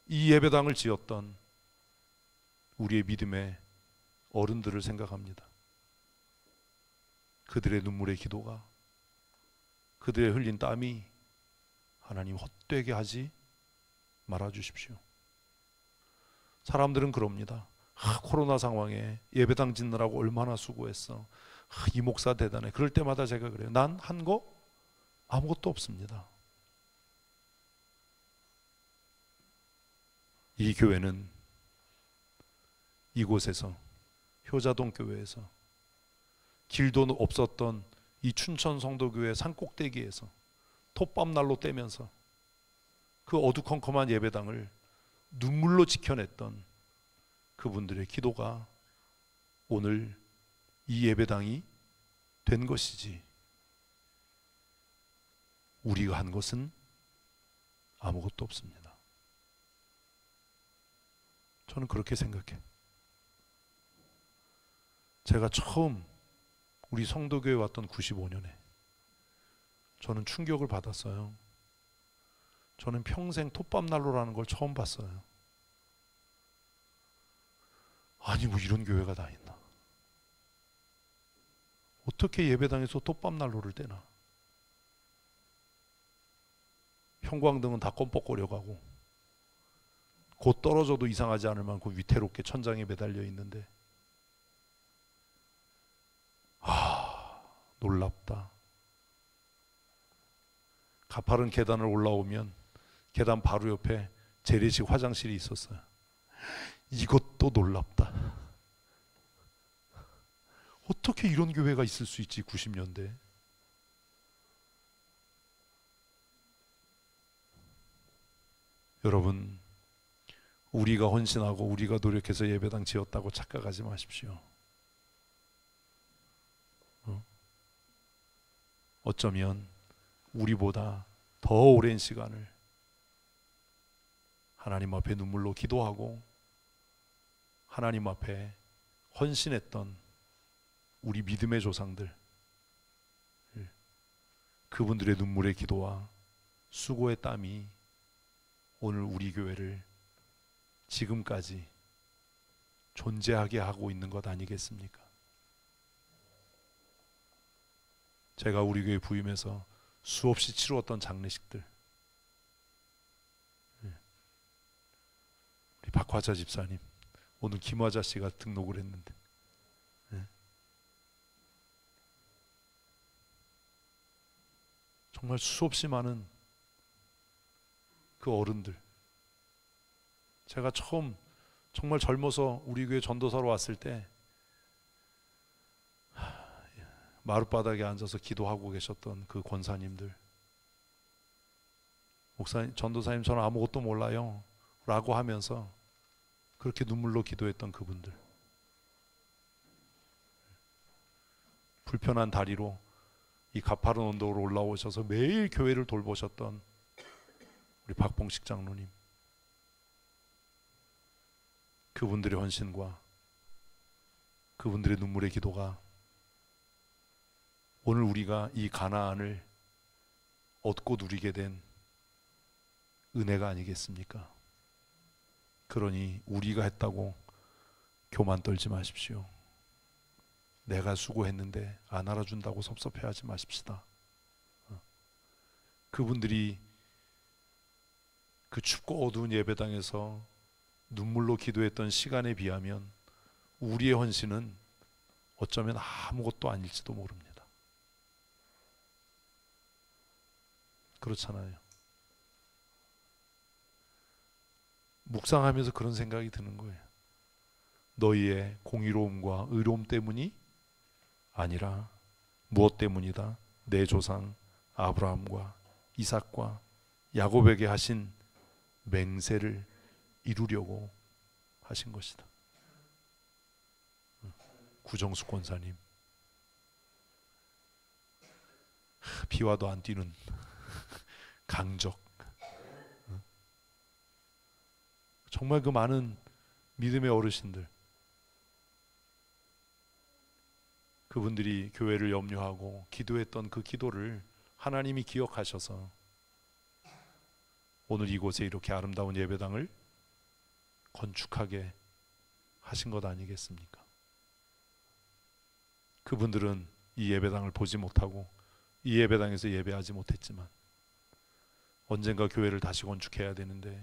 이 예배당을 지었던 우리의 믿음의 어른들을 생각합니다. 그들의 눈물의 기도가, 그들의 흘린 땀이 하나님 헛되게 하지 말아주십시오. 사람들은 그럽니다. 코로나 상황에 예배당 짓느라고 얼마나 수고했어. 이 목사 대단해. 그럴 때마다 제가 그래요. 난 한 거 아무것도 없습니다. 이 교회는 이곳에서, 효자동 교회에서, 길도 없었던 이 춘천 성도교회 산꼭대기에서 톱밥난로 떼면서 그 어두컴컴한 예배당을 눈물로 지켜냈던 그분들의 기도가 오늘 이 예배당이 된 것이지, 우리가 한 것은 아무것도 없습니다. 저는 그렇게 생각해. 제가 처음 우리 성도교회 왔던 95년에 저는 충격을 받았어요. 저는 평생 톱밥난로라는 걸 처음 봤어요. 아니 뭐 이런 교회가 다 있나. 어떻게 예배당에서 톱밥난로를 떼나. 형광등은 다 껌뻑거려가고 곧 떨어져도 이상하지 않을 만큼 위태롭게 천장에 매달려 있는데, 놀랍다. 가파른 계단을 올라오면 계단 바로 옆에 재래식 화장실이 있었어요. 이것도 놀랍다. 어떻게 이런 교회가 있을 수 있지 90년대. 여러분, 우리가 헌신하고 우리가 노력해서 예배당 지었다고 착각하지 마십시오. 어쩌면 우리보다 더 오랜 시간을 하나님 앞에 눈물로 기도하고 하나님 앞에 헌신했던 우리 믿음의 조상들, 그분들의 눈물의 기도와 수고의 땀이 오늘 우리 교회를 지금까지 존재하게 하고 있는 것 아니겠습니까? 제가 우리 교회 부임해서 수없이 치루었던 장례식들, 우리 박화자 집사님, 오늘 김화자 씨가 등록을 했는데, 정말 수없이 많은 그 어른들, 제가 처음 정말 젊어서 우리 교회 전도사로 왔을 때 마룻바닥에 앉아서 기도하고 계셨던 그 권사님들, 목사님, 전도사님 저는 아무것도 몰라요 라고 하면서 그렇게 눈물로 기도했던 그분들, 불편한 다리로 이 가파른 언덕으로 올라오셔서 매일 교회를 돌보셨던 우리 박봉식 장로님, 그분들의 헌신과 그분들의 눈물의 기도가 오늘 우리가 이 가나안을 얻고 누리게 된 은혜가 아니겠습니까? 그러니 우리가 했다고 교만 떨지 마십시오. 내가 수고했는데 안 알아준다고 섭섭해하지 마십시다. 그분들이 그 춥고 어두운 예배당에서 눈물로 기도했던 시간에 비하면 우리의 헌신은 어쩌면 아무것도 아닐지도 모릅니다. 그렇잖아요. 묵상하면서 그런 생각이 드는 거예요. 너희의 공의로움과 의로움 때문이 아니라 무엇 때문이다? 내 조상 아브라함과 이삭과 야곱에게 하신 맹세를 이루려고 하신 것이다. 구정숙 권사님, 비와도 안 뛰는 강적, 정말 그 많은 믿음의 어르신들, 그분들이 교회를 염려하고 기도했던 그 기도를 하나님이 기억하셔서 오늘 이곳에 이렇게 아름다운 예배당을 건축하게 하신 것 아니겠습니까? 그분들은 이 예배당을 보지 못하고 이 예배당에서 예배하지 못했지만 언젠가 교회를 다시 건축해야 되는데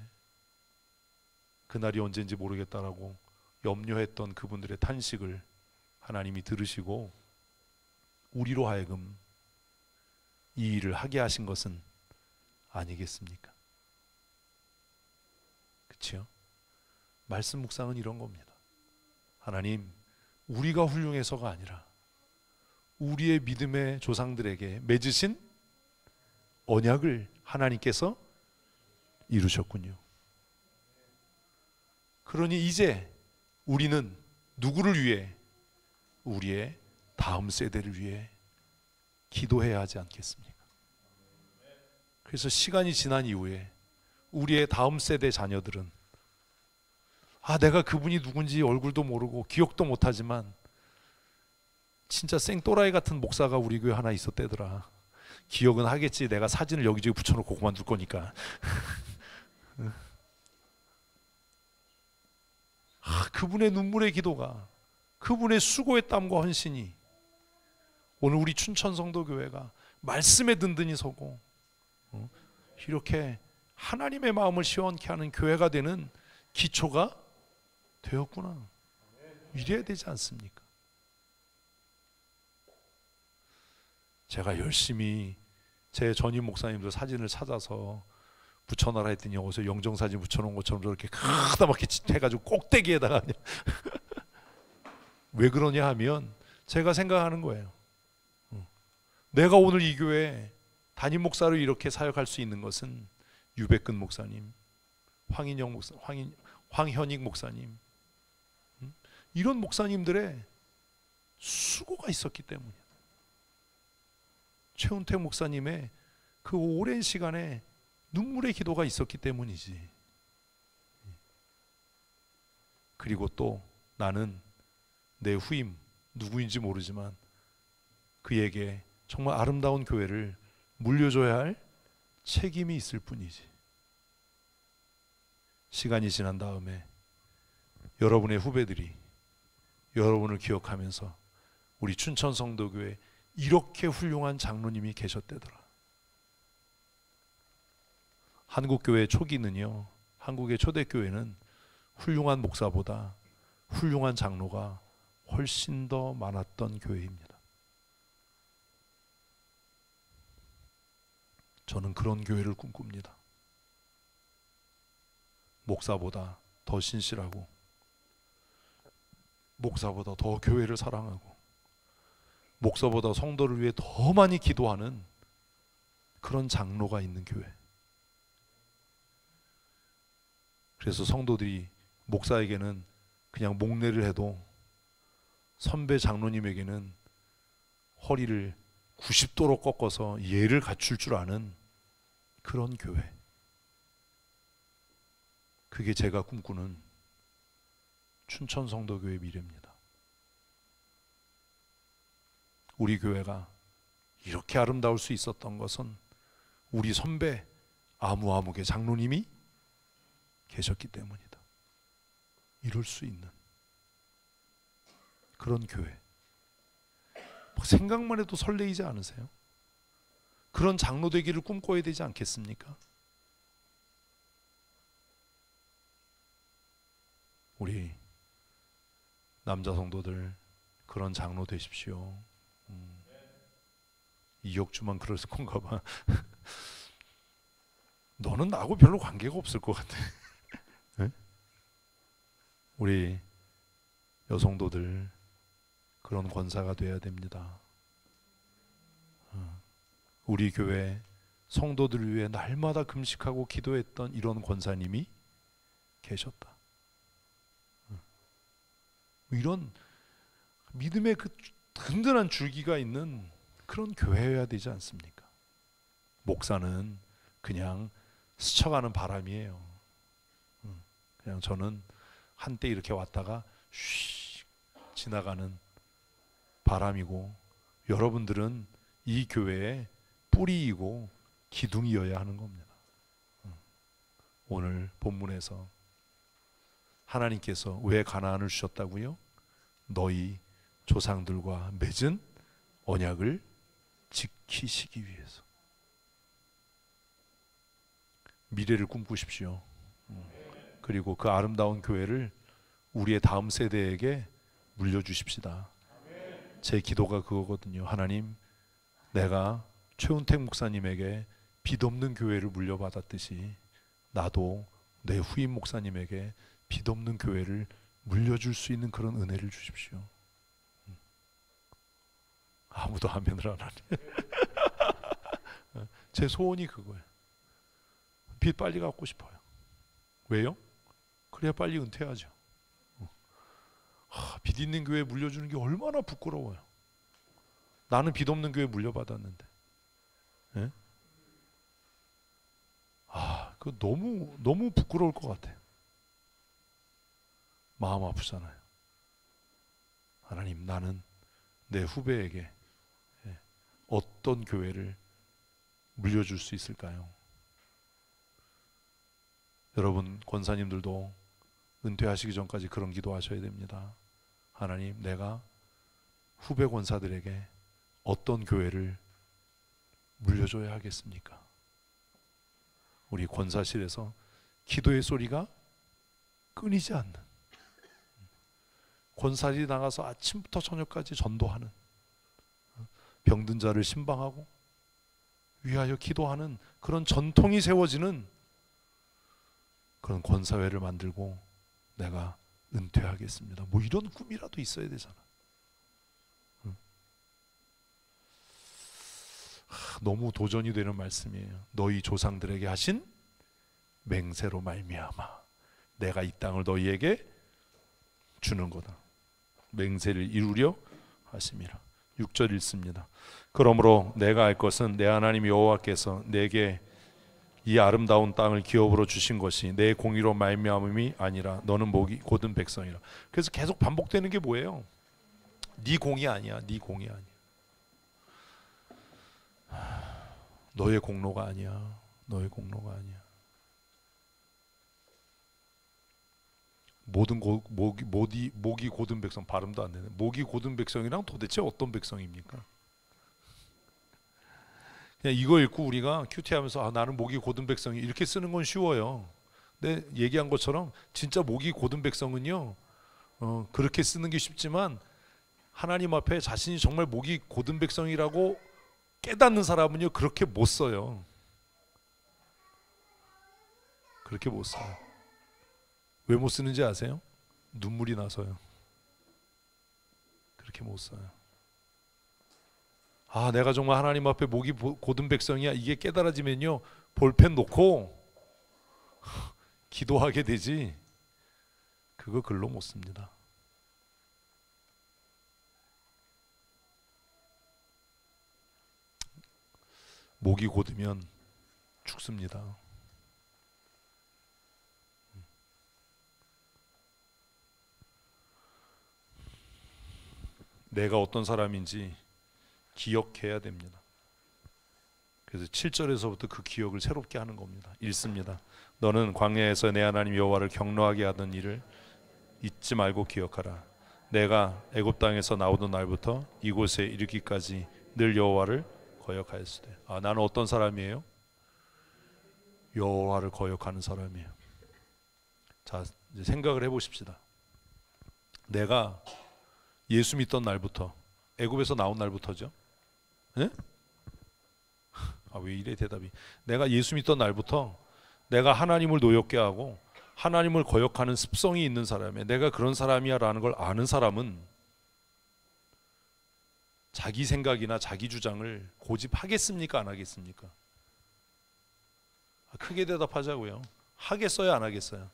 그날이 언제인지 모르겠다라고 염려했던 그분들의 탄식을 하나님이 들으시고 우리로 하여금 이 일을 하게 하신 것은 아니겠습니까? 그렇죠? 말씀 묵상은 이런 겁니다. 하나님, 우리가 훌륭해서가 아니라 우리의 믿음의 조상들에게 맺으신 언약을 하나님께서 이루셨군요. 그러니 이제 우리는 누구를 위해? 우리의 다음 세대를 위해 기도해야 하지 않겠습니까? 그래서 시간이 지난 이후에 우리의 다음 세대 자녀들은 내가 그분이 누군지 얼굴도 모르고 기억도 못하지만 진짜 생또라이 같은 목사가 우리 교회 하나 있었대더라. 기억은 하겠지. 내가 사진을 여기저기 붙여놓고 그만둘 거니까. 그분의 눈물의 기도가, 그분의 수고의 땀과 헌신이 오늘 우리 춘천성도교회가 말씀에 든든히 서고 이렇게 하나님의 마음을 시원케 하는 교회가 되는 기초가 되었구나. 이래야 되지 않습니까? 제가 열심히 제 전임 목사님들 사진을 찾아서 붙여놔라 했더니 어디서 영정사진 붙여놓은 것처럼 저렇게 크다맣게 해가지고 꼭대기에다가 왜 그러냐 하면 제가 생각하는 거예요. 내가 오늘 이 교회 담임 목사로 이렇게 사역할 수 있는 것은 유백근 목사님, 황인영 목사, 황현익 목사님, 이런 목사님들의 수고가 있었기 때문이에요. 최운택 목사님의 그 오랜 시간에 눈물의 기도가 있었기 때문이지. 그리고 또 나는 내 후임 누구인지 모르지만 그에게 정말 아름다운 교회를 물려줘야 할 책임이 있을 뿐이지. 시간이 지난 다음에 여러분의 후배들이 여러분을 기억하면서 우리 춘천성도교회 이렇게 훌륭한 장로님이 계셨대더라. 한국교회 초기는요, 한국의 초대교회는 훌륭한 목사보다 훌륭한 장로가 훨씬 더 많았던 교회입니다. 저는 그런 교회를 꿈꿉니다. 목사보다 더 신실하고 목사보다 더 교회를 사랑하고 목사보다 성도를 위해 더 많이 기도하는 그런 장로가 있는 교회. 그래서 성도들이 목사에게는 그냥 목례를 해도 선배 장로님에게는 허리를 90도로 꺾어서 예를 갖출 줄 아는 그런 교회. 그게 제가 꿈꾸는 춘천성도교회 미래입니다. 우리 교회가 이렇게 아름다울 수 있었던 것은 우리 선배 아무아무개 장로님이 계셨기 때문이다. 이룰 수 있는 그런 교회. 생각만 해도 설레이지 않으세요? 그런 장로 되기를 꿈꿔야 되지 않겠습니까? 우리 남자 성도들 그런 장로 되십시오. 이혁주만 그럴 건가 봐. 너는 나하고 별로 관계가 없을 것 같아. 네? 우리 여성도들 그런 권사가 돼야 됩니다. 우리 교회 성도들을 위해 날마다 금식하고 기도했던 이런 권사님이 계셨다. 이런 믿음의 그 든든한 줄기가 있는 그런 교회여야 되지 않습니까? 목사는 그냥 스쳐가는 바람이에요. 그냥 저는 한때 이렇게 왔다가 쉬 지나가는 바람이고, 여러분들은 이 교회의 뿌리이고 기둥이어야 하는 겁니다. 오늘 본문에서 하나님께서 왜 가나안을 주셨다고요? 너희 조상들과 맺은 언약을 지키시기 위해서. 미래를 꿈꾸십시오. 그리고 그 아름다운 교회를 우리의 다음 세대에게 물려주십시다. 제 기도가 그거거든요. 하나님, 내가 최운택 목사님에게 빛없는 교회를 물려받았듯이 나도 내 후임 목사님에게 빚없는 교회를 물려줄 수 있는 그런 은혜를 주십시오. 아무도 아멘을 안 하네. 제 소원이 그거예요. 빚 빨리 갚고 싶어요. 왜요? 그래야 빨리 은퇴하죠. 빚 있는 교회에 물려주는 게 얼마나 부끄러워요. 나는 빚 없는 교회 물려받았는데. 예? 그거 너무 부끄러울 것 같아요. 마음 아프잖아요. 하나님, 나는 내 후배에게 어떤 교회를 물려줄 수 있을까요? 여러분, 권사님들도 은퇴하시기 전까지 그런 기도하셔야 됩니다. 하나님, 내가 후배 권사들에게 어떤 교회를 물려줘야 하겠습니까? 우리 권사실에서 기도의 소리가 끊이지 않는, 권사들이 나가서 아침부터 저녁까지 전도하는, 병든 자를 신방하고 위하여 기도하는 그런 전통이 세워지는 그런 권사회를 만들고 내가 은퇴하겠습니다. 뭐 이런 꿈이라도 있어야 되잖아. 너무 도전이 되는 말씀이에요. 너희 조상들에게 하신 맹세로 말미암아 내가 이 땅을 너희에게 주는 거다. 맹세를 이루려 하심이라. 6절 읽습니다. 그러므로 내가 알 것은 내 하나님 여호와께서 내게 이 아름다운 땅을 기업으로 주신 것이 내 공의로 말미암음이 아니라 너는 목이 곧은 백성이라. 그래서 계속 반복되는 게 뭐예요? 네 공이 아니야. 네 공이 아니야. 너의 공로가 아니야. 너의 공로가 아니야. 목이 곧은 백성, 발음도 안 되네. 목이 곧은 백성이랑 도대체 어떤 백성입니까? 그냥 이거 읽고 우리가 큐티하면서 나는 목이 곧은 백성이 이렇게 쓰는 건 쉬워요. 근데 얘기한 것처럼 진짜 목이 곧은 백성은요, 그렇게 쓰는 게 쉽지만 하나님 앞에 자신이 정말 목이 곧은 백성이라고 깨닫는 사람은요 그렇게 못 써요. 그렇게 못 써요. 왜 못 쓰는지 아세요? 눈물이 나서요. 그렇게 못 써요. 내가 정말 하나님 앞에 목이 곧은 백성이야, 이게 깨달아지면요 볼펜 놓고 기도하게 되지 그거 글로 못 씁니다. 목이 곧으면 죽습니다. 내가 어떤 사람인지 기억해야 됩니다. 그래서 7절에서부터 그 기억을 새롭게 하는 겁니다. 읽습니다. 너는 광야에서 내 하나님 여호와를 경노하게 하던 일을 잊지 말고 기억하라. 내가 애굽 땅에서 나오던 날부터 이곳에 이르기까지 늘 여호와를 거역하였을 때. 나는 어떤 사람이에요? 여호와를 거역하는 사람이에요. 자, 이제 생각을 해보십시다. 내가 예수 믿던 날부터, 애굽에서 나온 날부터죠. 네? 왜 이래 대답이. 내가 예수 믿던 날부터 내가 하나님을 노엽게 하고 하나님을 거역하는 습성이 있는 사람이야. 내가 그런 사람이야 라는 걸 아는 사람은 자기 생각이나 자기 주장을 고집하겠습니까? 안 하겠습니까? 크게 대답하자고요. 하겠어요? 안 하겠어요?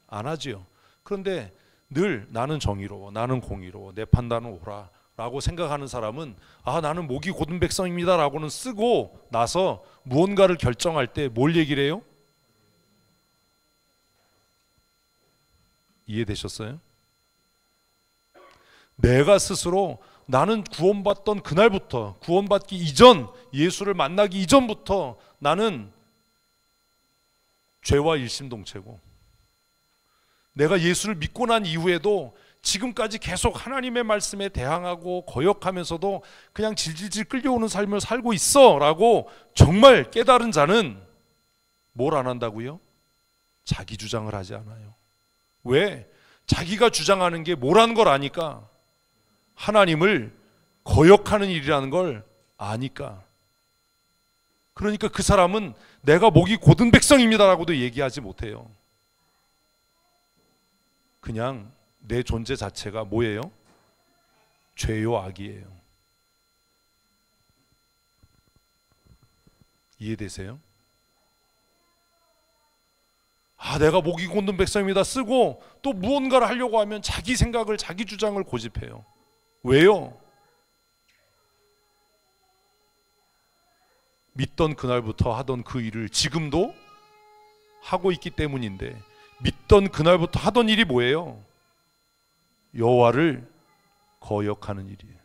안 하지요. 그런데 늘 나는 정의로워, 나는 공의로워, 내 판단은 옳아 라고 생각하는 사람은 나는 목이 곧은 백성입니다 라고는 쓰고 나서 무언가를 결정할 때 뭘 얘기를 해요? 이해되셨어요? 내가 스스로 나는 구원받던 그날부터, 구원받기 이전, 예수를 만나기 이전부터 나는 죄와 일심동체고, 내가 예수를 믿고 난 이후에도 지금까지 계속 하나님의 말씀에 대항하고 거역하면서도 그냥 질질질 끌려오는 삶을 살고 있어 라고 정말 깨달은 자는 뭘 안 한다고요? 자기 주장을 하지 않아요. 왜? 자기가 주장하는 게 뭐라는 걸 아니까. 하나님을 거역하는 일이라는 걸 아니까. 그러니까 그 사람은 내가 목이 곧은 백성입니다 라고도 얘기하지 못해요. 그냥 내 존재 자체가 뭐예요? 죄요 악이에요. 이해되세요? 내가 목이 곧는 백성입니다 쓰고 또 무언가를 하려고 하면 자기 생각을, 자기 주장을 고집해요. 왜요? 믿던 그날부터 하던 그 일을 지금도 하고 있기 때문인데, 믿던 그날부터 하던 일이 뭐예요? 여호와를 거역하는 일이에요.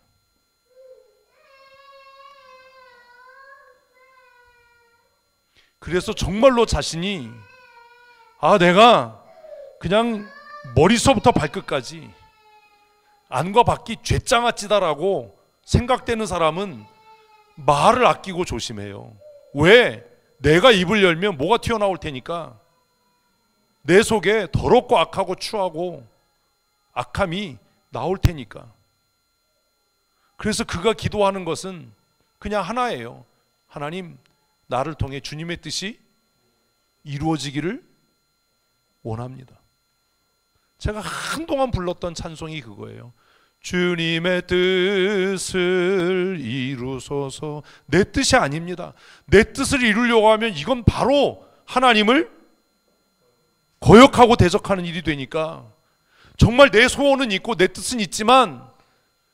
그래서 정말로 자신이 내가 그냥 머릿속부터 발끝까지 안과 밖이 죄장아찌다라고 생각되는 사람은 말을 아끼고 조심해요. 왜? 내가 입을 열면 뭐가 튀어나올 테니까. 내 속에 더럽고 악하고 추하고 악함이 나올 테니까. 그래서 그가 기도하는 것은 그냥 하나예요. 하나님, 나를 통해 주님의 뜻이 이루어지기를 원합니다. 제가 한동안 불렀던 찬송이 그거예요. 주님의 뜻을 이루소서. 내 뜻이 아닙니다. 내 뜻을 이루려고 하면 이건 바로 하나님을 거역하고 대적하는 일이 되니까, 정말 내 소원은 있고 내 뜻은 있지만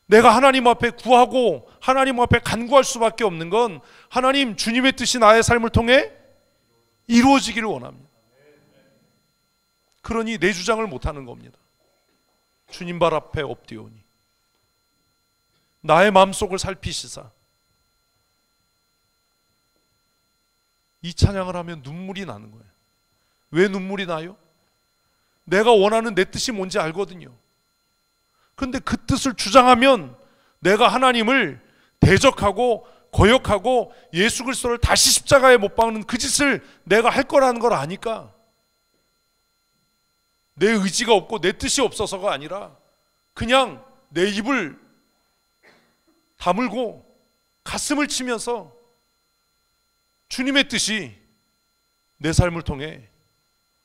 내가 하나님 앞에 구하고 하나님 앞에 간구할 수밖에 없는 건, 하나님, 주님의 뜻이 나의 삶을 통해 이루어지기를 원합니다. 그러니 내 주장을 못하는 겁니다. 주님 발 앞에 엎드리오니 나의 마음속을 살피시사. 이 찬양을 하면 눈물이 나는 거예요. 왜 눈물이 나요? 내가 원하는 내 뜻이 뭔지 알거든요. 그런데 그 뜻을 주장하면 내가 하나님을 대적하고 거역하고 예수 그리스도를 다시 십자가에 못 박는 그 짓을 내가 할 거라는 걸 아니까, 내 의지가 없고 내 뜻이 없어서가 아니라 그냥 내 입을 다물고 가슴을 치면서 주님의 뜻이 내 삶을 통해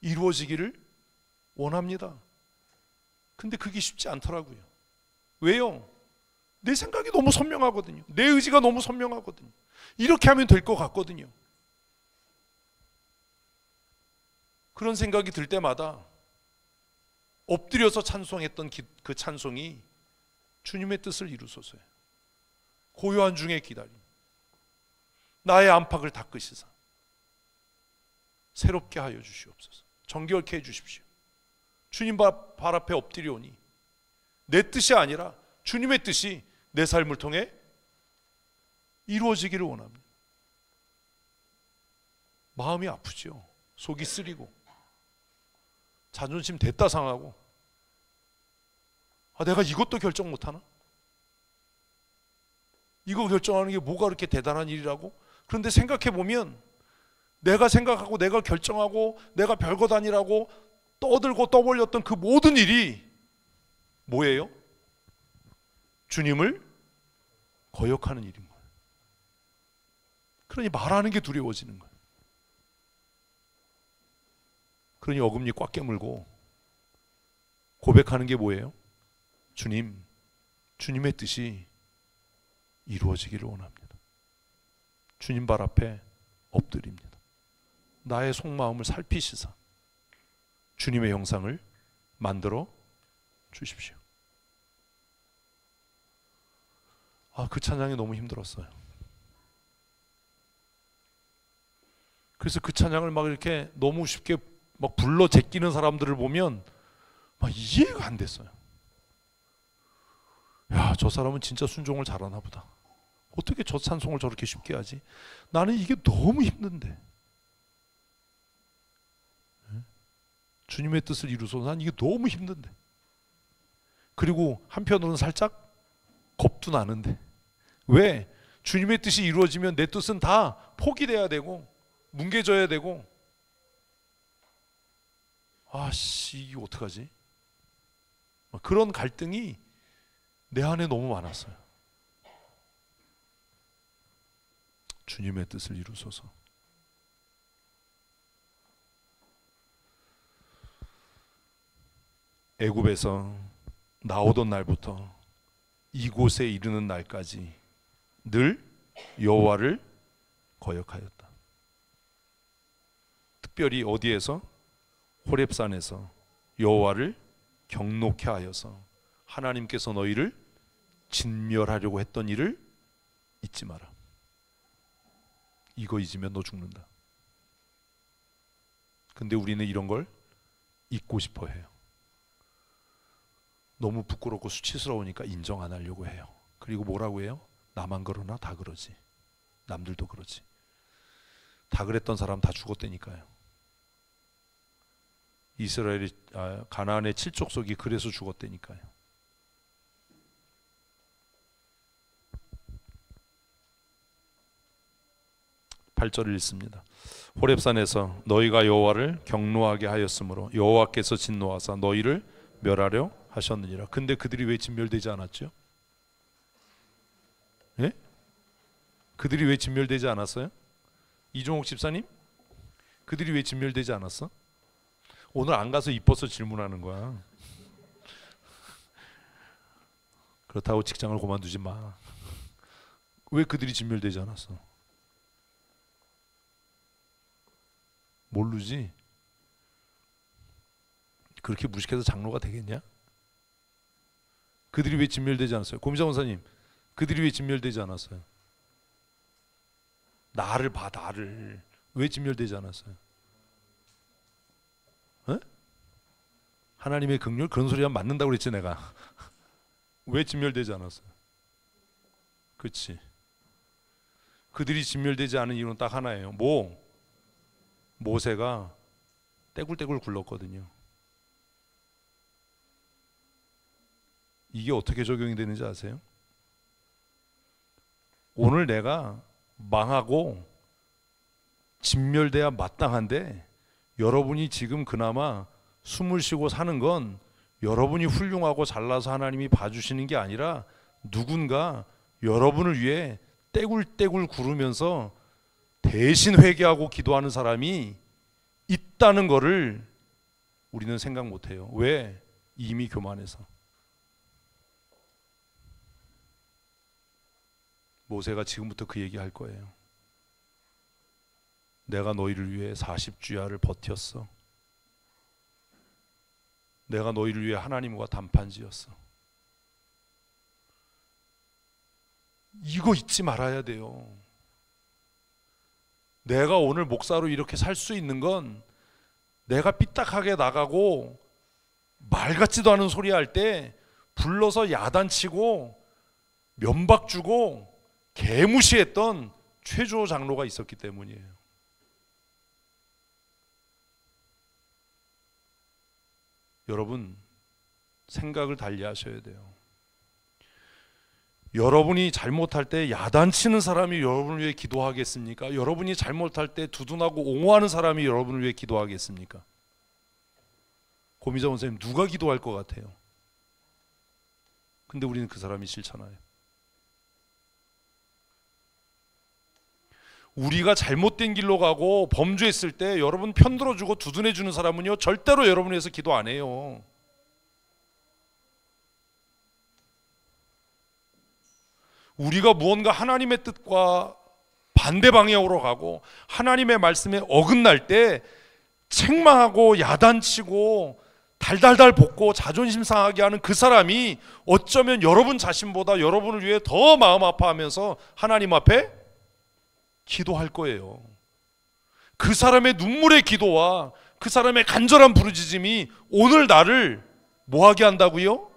이루어지기를 원합니다. 근데 그게 쉽지 않더라고요. 왜요? 내 생각이 너무 선명하거든요. 내 의지가 너무 선명하거든요. 이렇게 하면 될 것 같거든요. 그런 생각이 들 때마다 엎드려서 찬송했던 그 찬송이 주님의 뜻을 이루소서요. 고요한 중에 기다림, 나의 안팎을 닦으시사 새롭게 하여 주시옵소서. 정결케 해 주십시오. 주님 발 앞에 엎드려오니 내 뜻이 아니라 주님의 뜻이 내 삶을 통해 이루어지기를 원합니다. 마음이 아프죠. 속이 쓰리고 자존심 됐다 상하고, 내가 이것도 결정 못하나? 이거 결정하는 게 뭐가 그렇게 대단한 일이라고? 그런데 생각해보면 내가 생각하고 내가 결정하고 내가 별것 아니라고 떠들고 떠벌렸던 그 모든 일이 뭐예요? 주님을 거역하는 일인 거예요. 그러니 말하는 게 두려워지는 거예요. 그러니 어금니 꽉 깨물고 고백하는 게 뭐예요? 주님, 주님의 뜻이 이루어지기를 원합니다. 주님 발 앞에 엎드립니다. 나의 속마음을 살피시사 주님의 형상을 만들어 주십시오. 그 찬양이 너무 힘들었어요. 그래서 그 찬양을 막 이렇게 너무 쉽게 막 불러 제끼는 사람들을 보면 막 이해가 안 됐어요. 야, 저 사람은 진짜 순종을 잘하나 보다. 어떻게 저 찬송을 저렇게 쉽게 하지? 나는 이게 너무 힘든데. 주님의 뜻을 이루소서. 난 이게 너무 힘든데. 그리고 한편으로는 살짝 겁도 나는데. 왜? 주님의 뜻이 이루어지면 내 뜻은 다 포기돼야 되고 뭉개져야 되고, 이게 어떡하지? 그런 갈등이 내 안에 너무 많았어요. 주님의 뜻을 이루소서. 애굽에서 나오던 날부터 이곳에 이르는 날까지 늘 여호와를 거역하였다. 특별히 어디에서? 호렙산에서 여호와를 경노케 하여서 하나님께서 너희를 진멸하려고 했던 일을 잊지 마라. 이거 잊으면 너 죽는다. 근데 우리는 이런 걸 잊고 싶어 해요. 너무 부끄럽고 수치스러우니까 인정 안 하려고 해요. 그리고 뭐라고 해요? 나만 그러나 다 그러지. 남들도 그러지. 다 그랬던 사람 다 죽었다니까요. 이스라엘이 가나안의 7족속이 그래서 죽었다니까요. 8절을 읽습니다. 호렙산에서 너희가 여호와를 경노하게 하였으므로 여호와께서 진노하사 너희를 멸하려 하셨느니라. 근데 그들이 왜 진멸되지 않았죠? 예? 그들이 왜 진멸되지 않았어요? 이종옥 집사님? 그들이 왜 진멸되지 않았어? 오늘 안 가서 이뻐서 질문하는 거야. 그렇다고 직장을 그만두지 마. 왜 그들이 진멸되지 않았어? 모르지? 그렇게 무식해서 장로가 되겠냐? 그들이 왜 진멸되지 않았어요? 고미자 원사님, 그들이 왜 진멸되지 않았어요? 나를 봐, 나를. 왜 진멸되지 않았어요? 에? 하나님의 긍휼? 그런 소리 하면 맞는다고 그랬지 내가. 왜 진멸되지 않았어요? 그렇지. 그들이 진멸되지 않은 이유는 딱 하나예요. 모세가 떼굴떼굴 굴렀거든요. 이게 어떻게 적용이 되는지 아세요? 오늘 내가 망하고 진멸돼야 마땅한데 여러분이 지금 그나마 숨을 쉬고 사는 건 여러분이 훌륭하고 잘나서 하나님이 봐주시는 게 아니라 누군가 여러분을 위해 떼굴떼굴 구르면서 대신 회개하고 기도하는 사람이 있다는 거를 우리는 생각 못해요. 왜? 이미 교만해서. 모세가 지금부터 그 얘기 할 거예요. 내가 너희를 위해 40주야를 버텼어. 내가 너희를 위해 하나님과 담판지었어. 이거 잊지 말아야 돼요. 내가 오늘 목사로 이렇게 살 수 있는 건 내가 삐딱하게 나가고 말 같지도 않은 소리 할 때 불러서 야단치고 면박 주고 개무시했던 최주호 장로가 있었기 때문이에요. 여러분, 생각을 달리 하셔야 돼요. 여러분이 잘못할 때 야단치는 사람이 여러분을 위해 기도하겠습니까? 여러분이 잘못할 때 두둔하고 옹호하는 사람이 여러분을 위해 기도하겠습니까? 고미자 원사님, 누가 기도할 것 같아요? 근데 우리는 그 사람이 싫잖아요. 우리가 잘못된 길로 가고 범죄했을 때 여러분 편들어주고 두둔해주는 사람은요 절대로 여러분을 위해서 기도 안 해요. 우리가 무언가 하나님의 뜻과 반대 방향으로 가고 하나님의 말씀에 어긋날 때 책망하고 야단치고 달달달 볶고 자존심 상하게 하는 그 사람이 어쩌면 여러분 자신보다 여러분을 위해 더 마음 아파하면서 하나님 앞에 기도할 거예요. 그 사람의 눈물의 기도와 그 사람의 간절한 부르짖음이 오늘 나를 뭐하게 한다고요?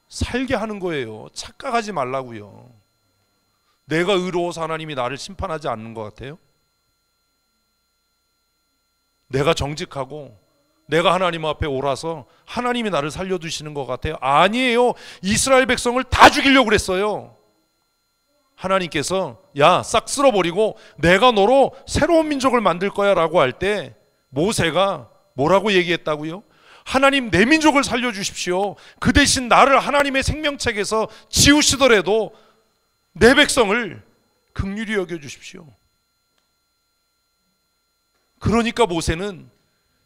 살게 하는 거예요. 착각하지 말라고요. 내가 의로워서 하나님이 나를 심판하지 않는 것 같아요? 내가 정직하고 내가 하나님 앞에 옳아서 하나님이 나를 살려두시는 것 같아요? 아니에요. 이스라엘 백성을 다 죽이려고 그랬어요. 하나님께서 야, 싹 쓸어버리고 내가 너로 새로운 민족을 만들 거야 라고 할 때 모세가 뭐라고 얘기했다고요? 하나님, 내 민족을 살려주십시오. 그 대신 나를 하나님의 생명책에서 지우시더라도 내 백성을 긍휼히 여겨주십시오. 그러니까 모세는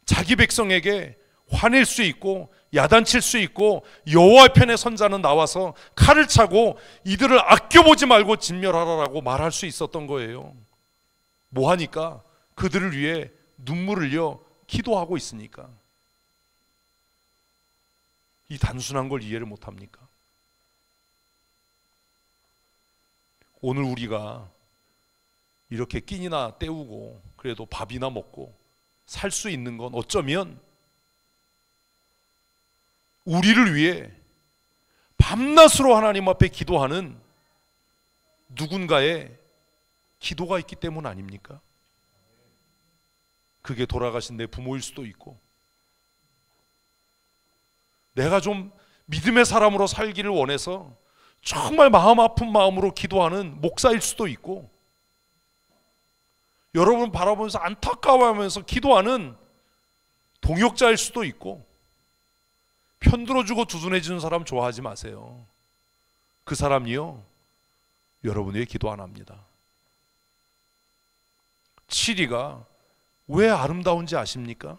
자기 백성에게 화낼 수 있고 야단칠 수 있고 여호와 편의 선자는 나와서 칼을 차고 이들을 아껴보지 말고 진멸하라라고 말할 수 있었던 거예요. 뭐 하니까? 그들을 위해 눈물을 흘려 기도하고 있으니까. 이 단순한 걸 이해를 못합니까? 오늘 우리가 이렇게 끼니나 때우고 그래도 밥이나 먹고 살 수 있는 건 어쩌면 우리를 위해 밤낮으로 하나님 앞에 기도하는 누군가의 기도가 있기 때문 아닙니까? 그게 돌아가신 내 부모일 수도 있고, 내가 좀 믿음의 사람으로 살기를 원해서 정말 마음 아픈 마음으로 기도하는 목사일 수도 있고, 여러분 바라보면서 안타까워하면서 기도하는 동역자일 수도 있고, 편들어주고 두둔해주는 사람 좋아하지 마세요. 그 사람이요, 여러분 위해 기도 안 합니다. 7위가 왜 아름다운지 아십니까?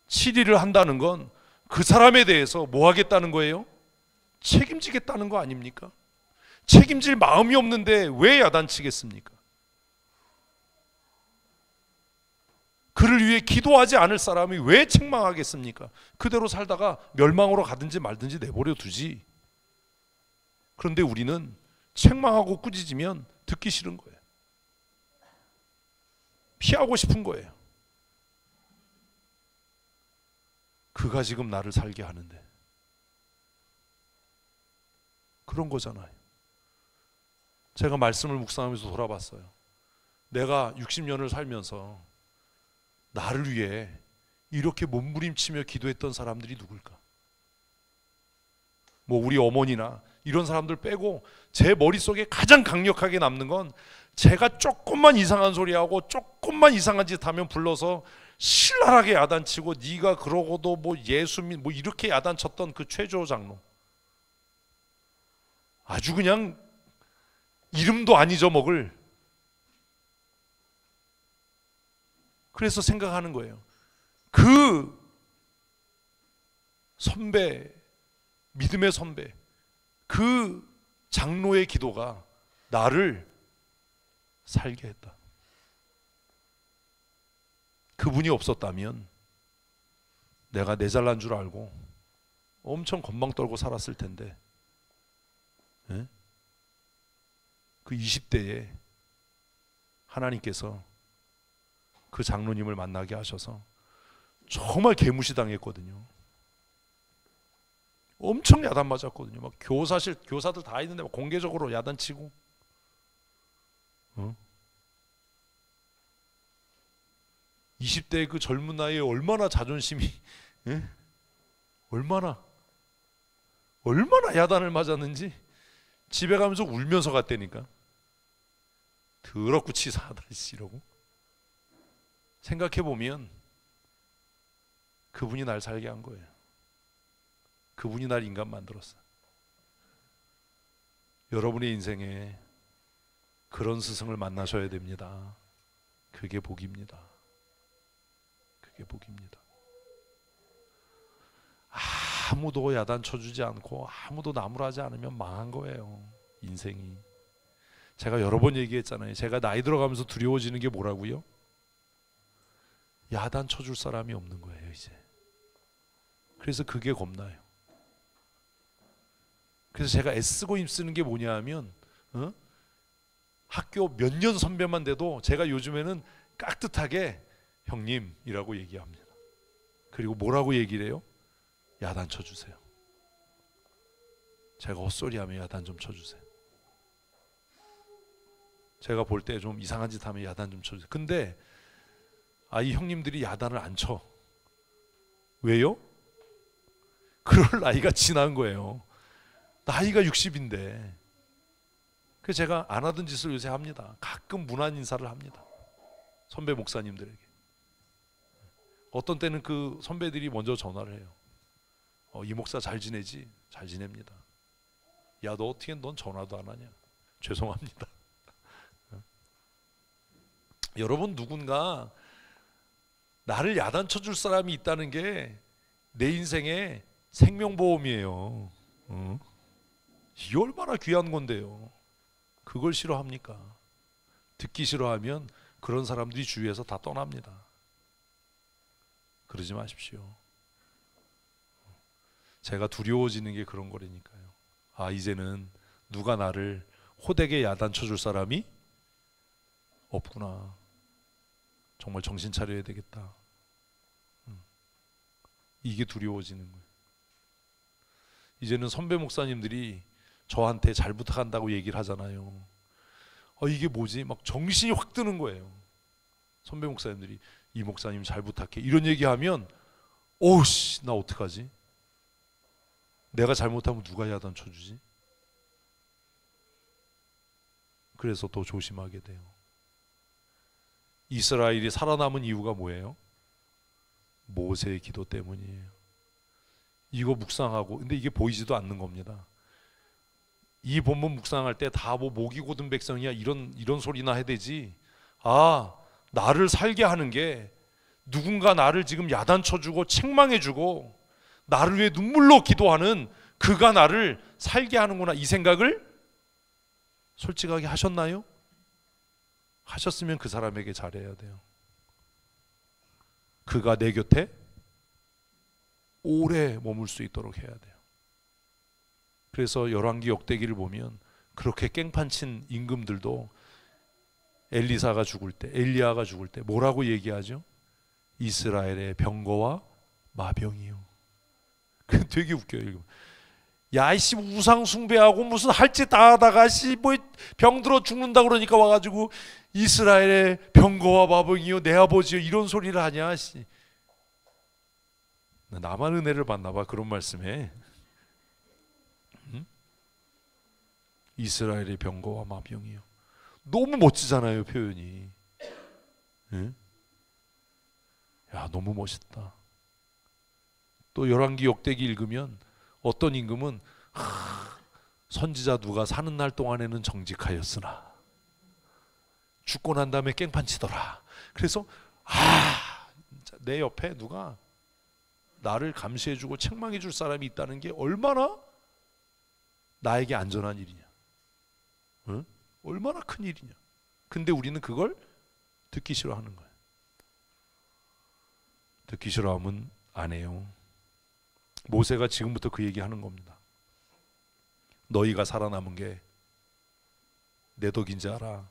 7위를 한다는 건 그 사람에 대해서 뭐 하겠다는 거예요? 책임지겠다는 거 아닙니까? 책임질 마음이 없는데 왜 야단치겠습니까? 그를 위해 기도하지 않을 사람이 왜 책망하겠습니까? 그대로 살다가 멸망으로 가든지 말든지 내버려 두지. 그런데 우리는 책망하고 꾸짖으면 듣기 싫은 거예요. 피하고 싶은 거예요. 그가 지금 나를 살게 하는데. 그런 거잖아요. 제가 말씀을 묵상하면서 돌아봤어요. 내가 60년을 살면서 나를 위해 이렇게 몸부림치며 기도했던 사람들이 누굴까? 뭐 우리 어머니나 이런 사람들 빼고 제 머릿속에 가장 강력하게 남는 건, 제가 조금만 이상한 소리하고 조금만 이상한 짓 하면 불러서 신랄하게 야단치고 네가 그러고도 뭐 예수 뭐 이렇게 야단쳤던 그 최조 장로. 아주 그냥 이름도 안 잊어먹을. 그래서 생각하는 거예요. 그 선배, 믿음의 선배, 그 장로의 기도가 나를 살게 했다. 그분이 없었다면 내가 내 잘난 줄 알고 엄청 건방 떨고 살았을 텐데, 예? 그 20대에 하나님께서 그 장로님을 만나게 하셔서 정말 개무시당했거든요. 엄청 야단 맞았거든요. 막 교사들 다 있는데 막 공개적으로 야단치고, 20대의 그 젊은 나이에 얼마나 자존심이, 예? 얼마나 야단을 맞았는지 집에 가면서 울면서 갔다니까. 더럽고 치사하다 이러고. 생각해보면 그분이 날 살게 한 거예요. 그분이 날 인간 만들었어요. 여러분의 인생에 그런 스승을 만나셔야 됩니다. 그게 복입니다. 그게 복입니다. 아무도 야단 쳐주지 않고 아무도 나무라지 않으면 망한 거예요, 인생이. 제가 여러 번 얘기했잖아요. 제가 나이 들어가면서 두려워지는 게 뭐라고요? 야단 쳐줄 사람이 없는 거예요, 이제. 그래서 그게 겁나요. 그래서 제가 애쓰고 힘쓰는 게 뭐냐 하면, 학교 몇 년 선배만 돼도 제가 요즘에는 깍듯하게 형님이라고 얘기합니다. 그리고 뭐라고 얘기를 해요? 야단 쳐주세요. 제가 헛소리하면 야단 좀 쳐주세요. 제가 볼 때 좀 이상한 짓 하면 야단 좀 쳐주세요. 근데 이 형님들이 야단을 안 쳐. 왜요? 그럴 나이가 지난 거예요. 나이가 60인데. 그래서 제가 안 하던 짓을 요새 합니다. 가끔 문안 인사를 합니다. 선배 목사님들에게. 어떤 때는 그 선배들이 먼저 전화를 해요. 이 목사 잘 지내지? 잘 지냅니다. 야, 너 어떻게 넌 전화도 안 하냐? 죄송합니다. 여러분, 누군가 나를 야단쳐 줄 사람이 있다는 게 내 인생의 생명보험이에요. 이게 얼마나 귀한 건데요. 그걸 싫어합니까? 듣기 싫어하면 그런 사람들이 주위에서 다 떠납니다. 그러지 마십시오. 제가 두려워지는 게 그런 거라니까요. 아, 이제는 누가 나를 호되게 야단쳐 줄 사람이 없구나. 정말 정신 차려야 되겠다. 이게 두려워지는 거예요. 이제는 선배 목사님들이 저한테 잘 부탁한다고 얘기를 하잖아요. 이게 뭐지? 막 정신이 확 드는 거예요. 선배 목사님들이 이 목사님 잘 부탁해 이런 얘기하면 오우씨 나 어떡하지? 내가 잘못하면 누가 야단 쳐주지? 그래서 더 조심하게 돼요. 이스라엘이 살아남은 이유가 뭐예요? 모세의 기도 때문이에요. 이거 묵상하고, 근데 이게 보이지도 않는 겁니다. 이 본문 묵상할 때 다 뭐 목이 고든 백성이야 이런 소리나 해야 되지. 아, 나를 살게 하는 게 누군가 나를 지금 야단쳐주고 책망해주고 나를 위해 눈물로 기도하는 그가 나를 살게 하는구나, 이 생각을 솔직하게 하셨나요? 하셨으면 그 사람에게 잘해야 돼요. 그가 내 곁에 오래 머물 수 있도록 해야 돼요. 그래서 열왕기 역대기를 보면 그렇게 깽판친 임금들도 엘리사가 죽을 때, 엘리야가 죽을 때 뭐라고 얘기하죠? 이스라엘의 병거와 마병이요. 되게 웃겨요. 야, 이씨 우상 숭배하고 무슨 할 짓 다 하다가 씨 뭐 병들어 죽는다 그러니까 와가지고 이스라엘의 병거와 마병이요 내 아버지요 이런 소리를 하냐. 씨. 나만 은혜를 받나 봐 그런 말씀에. 이스라엘의 병거와 마병이요. 너무 멋지잖아요 표현이. 응? 야, 너무 멋있다. 또 열왕기 역대기 읽으면 어떤 임금은 선지자 누가 사는 날 동안에는 정직하였으나 죽고 난 다음에 깽판 치더라. 그래서 내 옆에 누가 나를 감시해주고 책망해줄 사람이 있다는 게 얼마나 나에게 안전한 일이냐. 응? 얼마나 큰 일이냐. 근데 우리는 그걸 듣기 싫어하는 거예요. 듣기 싫어하면 안 해요. 모세가 지금부터 그 얘기하는 겁니다. 너희가 살아남은 게 내 덕인지 알아.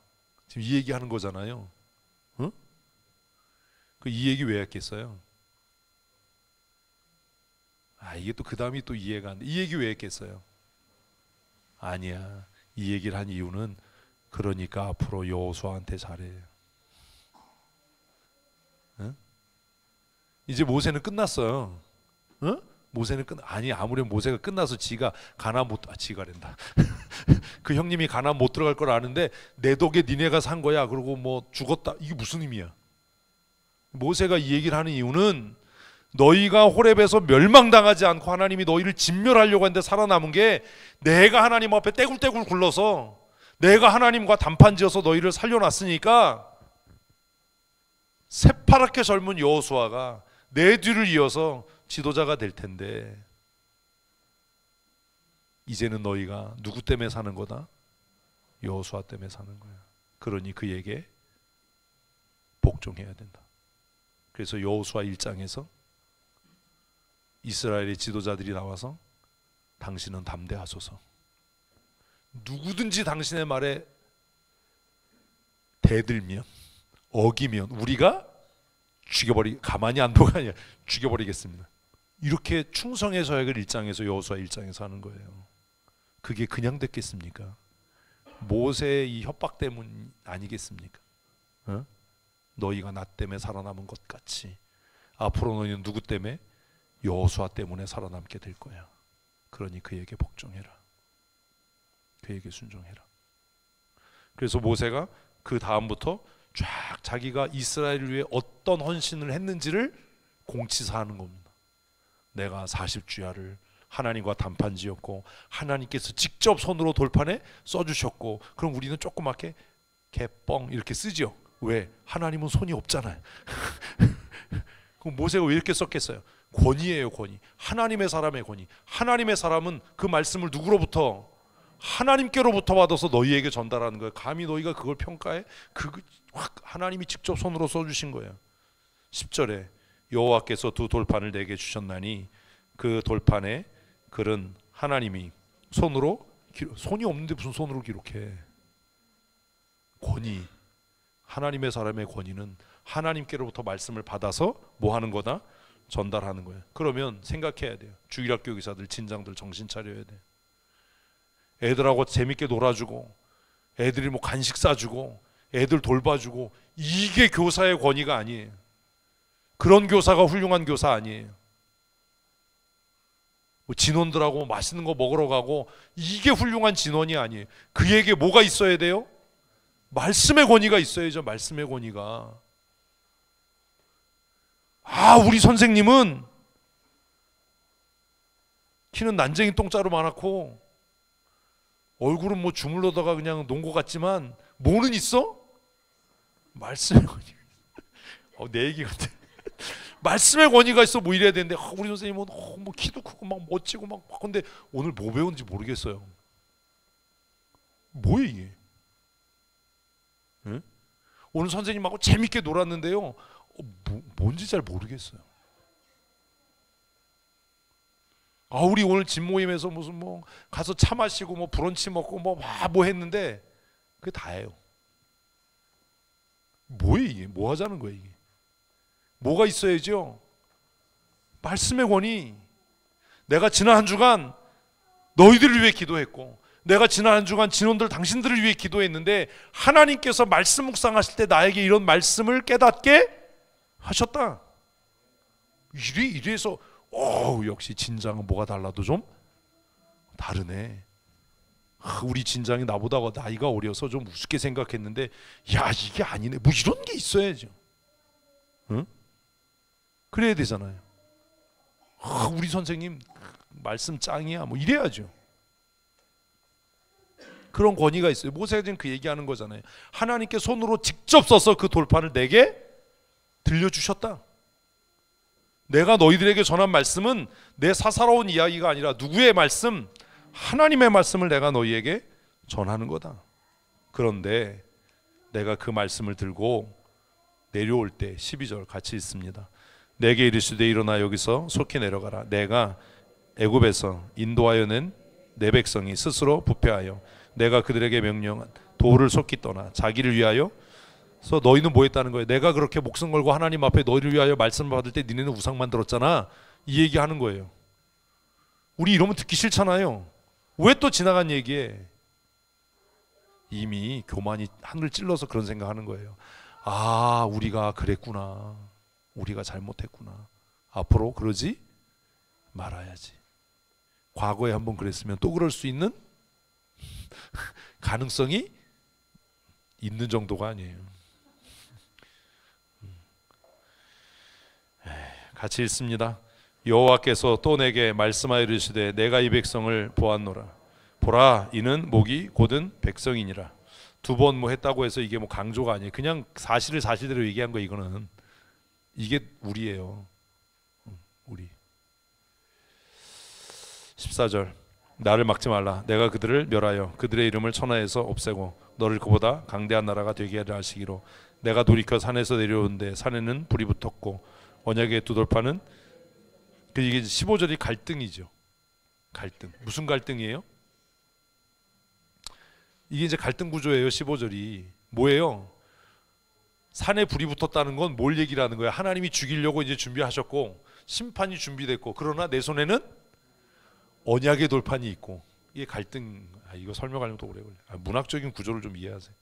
지금 이 얘기하는 거잖아요. 응? 이 얘기 왜 했겠어요? 이게 또 그 다음이 또 이해가 안 돼. 이 얘기 왜 했겠어요? 아니야. 이 얘기를 한 이유는 그러니까 앞으로 여호수아한테 잘해. 응? 이제 모세는 끝났어요. 응? 모세는 아무래도 모세가 끝나서 지가 지가랜다. 그 형님이 가나안 못 들어갈 걸 아는데 내 덕에 니네가 산 거야. 그리고 뭐 죽었다. 이게 무슨 의미야? 모세가 이 얘기를 하는 이유는 너희가 호렙에서 멸망당하지 않고 하나님이 너희를 진멸하려고 했는데 살아남은 게 내가 하나님 앞에 떼굴떼굴 굴러서 내가 하나님과 단판지어서 너희를 살려놨으니까 새파랗게 젊은 여호수아가 내 뒤를 이어서 지도자가 될 텐데 이제는 너희가 누구 때문에 사는 거다? 여호수아 때문에 사는 거야. 그러니 그에게 복종해야 된다. 그래서 여호수아 1장에서 이스라엘의 지도자들이 나와서 당신은 담대하소서. 누구든지 당신의 말에 대들면 어기면 우리가 가만히 안 두고 아니야 죽여버리겠습니다. 이렇게 충성의 서약을 1장에서 여호수아 1장에서 하는 거예요. 그게 그냥 됐겠습니까? 모세의 이 협박 때문 아니겠습니까? 어? 너희가 나 때문에 살아남은 것 같이 앞으로 너희는 누구 때문에? 여호수아 때문에 살아남게 될 거야. 그러니 그에게 복종해라. 그에게 순종해라. 그래서 모세가 그 다음부터 쫙 자기가 이스라엘을 위해 어떤 헌신을 했는지를 공치사하는 겁니다. 내가 40주야를 하나님과 단판지었고 하나님께서 직접 손으로 돌판에 써주셨고, 그럼 우리는 조그맣게 개뻥 이렇게 쓰죠. 왜? 하나님은 손이 없잖아요. 그럼 모세가 왜 이렇게 썼겠어요? 권위예요, 권위. 하나님의 사람의 권위. 하나님의 사람은 그 말씀을 누구로부터? 하나님께로부터 받아서 너희에게 전달하는 거예요. 감히 너희가 그걸 평가해? 하나님이 직접 손으로 써주신 거예요. 10절에 여호와께서 두 돌판을 내게 주셨나니 그 돌판에 글은 하나님이 손으로 손이 없는데 무슨 손으로 기록해? 권위. 하나님의 사람의 권위는 하나님께로부터 말씀을 받아서 뭐 하는 거다? 전달하는 거예요. 그러면 생각해야 돼요. 주일학교 교사들, 진장들 정신 차려야 돼요. 애들하고 재밌게 놀아주고 애들이 뭐 간식 싸주고 애들 돌봐주고 이게 교사의 권위가 아니에요. 그런 교사가 훌륭한 교사 아니에요. 뭐 진원들하고 맛있는 거 먹으러 가고 이게 훌륭한 진원이 아니에요. 그에게 뭐가 있어야 돼요? 말씀의 권위가 있어야죠. 말씀의 권위가. 우리 선생님은 키는 난쟁이 똥자루 많았고 얼굴은 뭐 주물러다가 그냥 논 것 같지만 뭐는 있어? 말씀의 권위가. 내 얘기 같아. 말씀의 권위가 있어. 뭐 이래야 되는데 우리 선생님은 뭐 키도 크고 막 멋지고 막 근데 오늘 뭐 배웠는지 모르겠어요. 뭐예요 이게? 응? 오늘 선생님하고 재밌게 놀았는데요. 뭔지 잘 모르겠어요. 우리 오늘 집 모임에서 무슨 뭐 가서 차 마시고 뭐 브런치 먹고 뭐 했는데 그게 다예요. 뭐예요 이게? 뭐 하자는 거예요 이게? 뭐가 있어야죠? 말씀의 권위. 내가 지난 한 주간 너희들을 위해 기도했고 내가 지난 한 주간 진원들 당신들을 위해 기도했는데 하나님께서 말씀 묵상하실 때 나에게 이런 말씀을 깨닫게 하셨다. 이래서 역시 진장은 뭐가 달라도 좀 다르네. 우리 진장이 나보다 나이가 어려서 좀 우습게 생각했는데 이게 아니네. 뭐 이런 게 있어야죠. 응? 그래야 되잖아요. 우리 선생님 말씀 짱이야. 뭐 이래야죠. 그런 권위가 있어요. 모세가 지금 그 얘기하는 거잖아요. 하나님께 손으로 직접 써서 그 돌판을 내게 들려주셨다. 내가 너희들에게 전한 말씀은 내 사사로운 이야기가 아니라 누구의 말씀? 하나님의 말씀을 내가 너희에게 전하는 거다. 그런데 내가 그 말씀을 들고 내려올 때 12절 같이 있습니다. 내게 이르시되 일어나 여기서 속히 내려가라. 내가 애굽에서 인도하여 낸 내 백성이 스스로 부패하여 내가 그들에게 명령한 도를 속히 떠나 자기를 위하여. 그래서 너희는 뭐 했다는 거예요? 내가 그렇게 목숨 걸고 하나님 앞에 너희를 위하여 말씀을 받을 때 니네는 우상만 들었잖아. 이 얘기하는 거예요. 우리 이러면 듣기 싫잖아요. 왜 또 지나간 얘기에? 이미 교만이 하늘 찔러서 그런 생각하는 거예요. 우리가 그랬구나. 우리가 잘못했구나. 앞으로 그러지 말아야지. 과거에 한번 그랬으면 또 그럴 수 있는 가능성이 있는 정도가 아니에요. 같이 읽습니다. 여호와께서 또 내게 말씀하여 이르시되 내가 이 백성을 보았노라. 보라 이는 목이 곧은 백성이니라. 두 번 뭐 했다고 해서 이게 뭐 강조가 아니에요. 그냥 사실을 사실대로 얘기한 거. 이거는 이게 우리예요. 우리. 14절 나를 막지 말라. 내가 그들을 멸하여 그들의 이름을 천하에서 없애고 너를 그보다 강대한 나라가 되게 하려 하시기로. 내가 돌이켜 산에서 내려오는데 산에는 불이 붙었고 언약의 두 돌판은 이게 15절이 갈등이죠. 갈등. 무슨 갈등이에요? 이게 이제 갈등 구조예요. 15절이 뭐예요? 산에 불이 붙었다는 건 뭘 얘기를 하는 거예요? 하나님이 죽이려고 이제 준비하셨고 심판이 준비됐고 그러나 내 손에는 언약의 돌판이 있고 이게 갈등. 이거 설명하려면 더 오래 걸려. 문학적인 구조를 좀 이해하세요.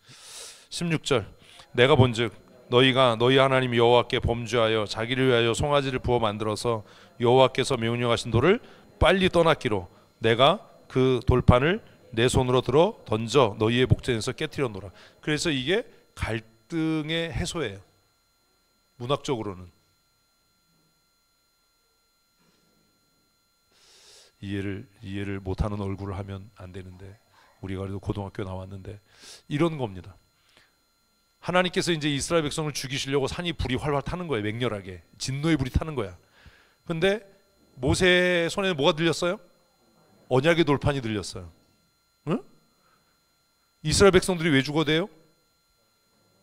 16절 내가 본즉 너희가 너희 하나님 여호와께 범죄하여 자기를 위하여 송아지를 부어 만들어서 여호와께서 명령하신 돌을 빨리 떠났기로 내가 그 돌판을 내 손으로 들어 던져 너희의 목전에서 깨뜨려놓으라. 그래서 이게 갈등의 해소예요. 문학적으로는. 이해를 못하는 얼굴을 하면 안 되는데 우리가 그래도 고등학교 나왔는데 이런 겁니다. 하나님께서 이제 이스라엘 백성을 죽이시려고 산이 불이 활활 타는 거예요. 맹렬하게 진노의 불이 타는 거야. 근데 모세 손에 뭐가 들렸어요? 언약의 돌판이 들렸어요. 응? 이스라엘 백성들이 왜 죽어대요?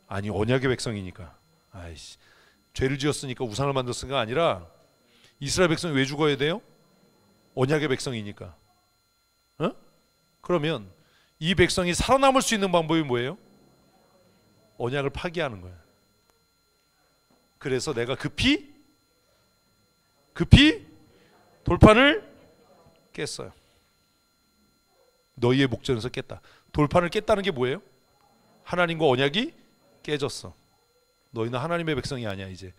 아니, 언약의 백성이니까. 아이씨, 죄를 지었으니까 우상을 만들었으니까 아니라 이스라엘 백성이 왜 죽어야 돼요? 언약의 백성이니까. 응? 그러면 이 백성이 살아남을 수 있는 방법이 뭐예요? 언약을 파기하는 거예요. 그래서 내가 급히 돌판을 깼어요. 너희의 목전에서 깼다. 돌판을 깼다는 게 뭐예요? 하나님과 언약이 깨졌어. 너희는 하나님의 백성이 아니야 이제.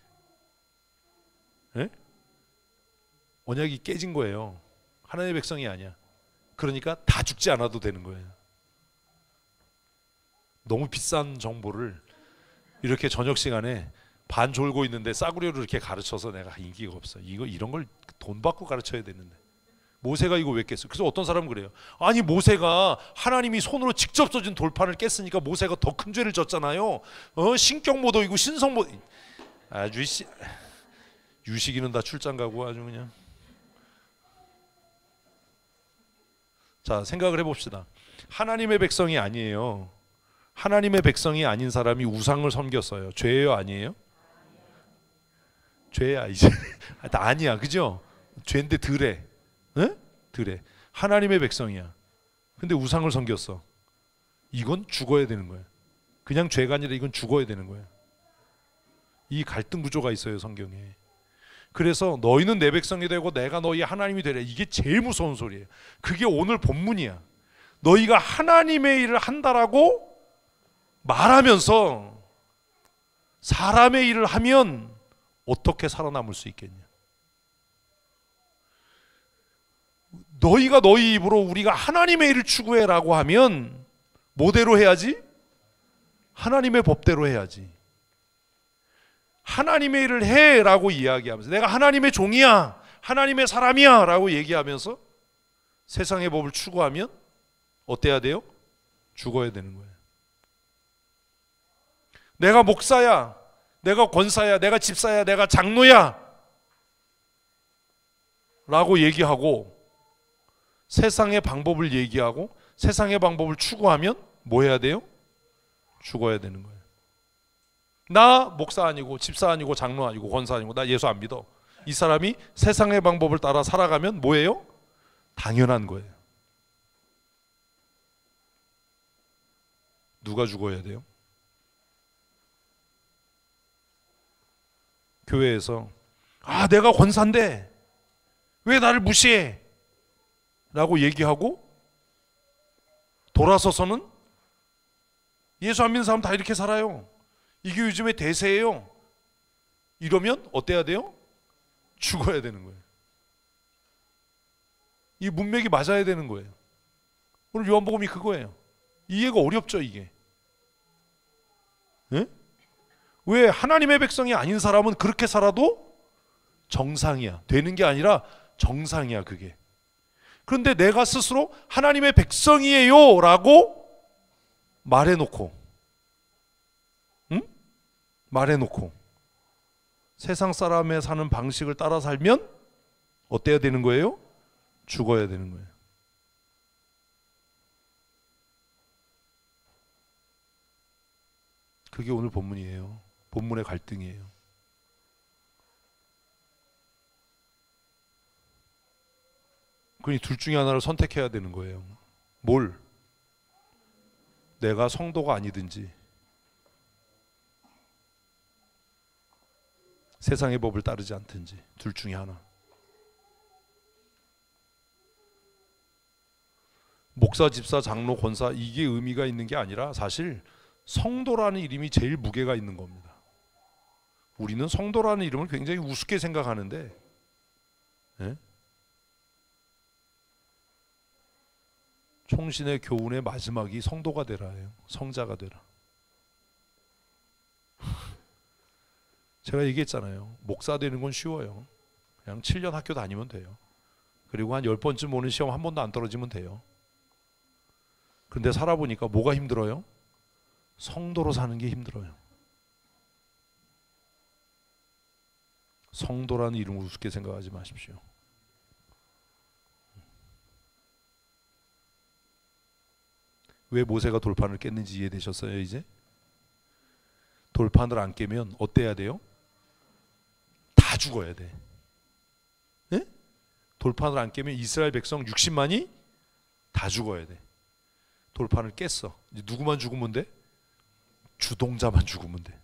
에? 언약이 깨진 거예요. 하나님의 백성이 아니야. 그러니까 다 죽지 않아도 되는 거예요. 너무 비싼 정보를 이렇게 저녁 시간에 반 졸고 있는데 싸구려로 이렇게 가르쳐서 내가 인기가 없어. 이런 걸 돈 받고 가르쳐야 되는데. 모세가 이거 왜 깼어? 그래서 어떤 사람은 그래요. 아니, 모세가 하나님이 손으로 직접 써준 돌판을 깼으니까 모세가 더 큰 죄를 졌잖아요. 신격모독이고 신성모. 아주 유식이는 다 출장 가고 아주 그냥. 자, 생각을 해봅시다. 하나님의 백성이 아니에요. 하나님의 백성이 아닌 사람이 우상을 섬겼어요. 죄예요, 아니에요? 죄야 이제. 아니야, 그죠? 죄인데 덜해. 에? 덜해. 하나님의 백성이야. 근데 우상을 섬겼어. 이건 죽어야 되는 거예요. 그냥 죄가 아니라 이건 죽어야 되는 거예요. 이 갈등 구조가 있어요, 성경에. 그래서 너희는 내 백성이 되고 내가 너희 하나님이 되래. 이게 제일 무서운 소리예요. 그게 오늘 본문이야. 너희가 하나님의 일을 한다라고 말하면서 사람의 일을 하면 어떻게 살아남을 수 있겠냐? 너희가 너희 입으로 우리가 하나님의 일을 추구해라고 하면 뭐대로 해야지? 하나님의 법대로 해야지. 하나님의 일을 해라고 이야기하면서 내가 하나님의 종이야, 하나님의 사람이야 라고 얘기하면서 세상의 법을 추구하면 어때야 돼요? 죽어야 되는 거예요. 내가 목사야, 내가 권사야, 내가 집사야, 내가 장로야 라고 얘기하고 세상의 방법을 얘기하고 세상의 방법을 추구하면 뭐 해야 돼요? 죽어야 되는 거예요. 나 목사 아니고 집사 아니고 장로 아니고 권사 아니고 나 예수 안 믿어. 이 사람이 세상의 방법을 따라 살아가면 뭐예요? 당연한 거예요. 누가 죽어야 돼요? 교회에서 내가 권사인데 왜 나를 무시해? 라고 얘기하고 돌아서서는 예수 안 믿는 사람 다 이렇게 살아요. 이게 요즘의 대세예요. 이러면 어때야 돼요? 죽어야 되는 거예요. 이 문맥이 맞아야 되는 거예요. 오늘 요한복음이 그거예요. 이해가 어렵죠, 이게. 네? 왜 하나님의 백성이 아닌 사람은 그렇게 살아도 정상이야. 되는 게 아니라 정상이야, 그게. 그런데 내가 스스로 하나님의 백성이에요 라고 말해놓고 말해놓고 세상 사람의 사는 방식을 따라 살면 어때야 되는 거예요? 죽어야 되는 거예요. 그게 오늘 본문이에요. 본문의 갈등이에요. 그러니 둘 중에 하나를 선택해야 되는 거예요. 뭘? 내가 성도가 아니든지 세상의 법을 따르지 않든지 둘 중에 하나. 목사, 집사, 장로, 권사 이게 의미가 있는 게 아니라 사실 성도라는 이름이 제일 무게가 있는 겁니다. 우리는 성도라는 이름을 굉장히 우습게 생각하는데 예? 총신의 교훈의 마지막이 성도가 되라예요. 성자가 되라. 제가 얘기했잖아요. 목사 되는 건 쉬워요. 그냥 7년 학교 다니면 돼요. 그리고 한 10번쯤 오는 시험 한 번도 안 떨어지면 돼요. 근데 살아보니까 뭐가 힘들어요? 성도로 사는 게 힘들어요. 성도라는 이름을 우습게 생각하지 마십시오. 왜 모세가 돌판을 깼는지 이해되셨어요? 이제 돌판을 안 깨면 어때야 돼요? 다 죽어야 돼. 네? 돌판을 안 깨면 이스라엘 백성 60만이 다 죽어야 돼. 돌판을 깼어. 이제 누구만 죽으면 돼? 주동자만 죽으면 돼.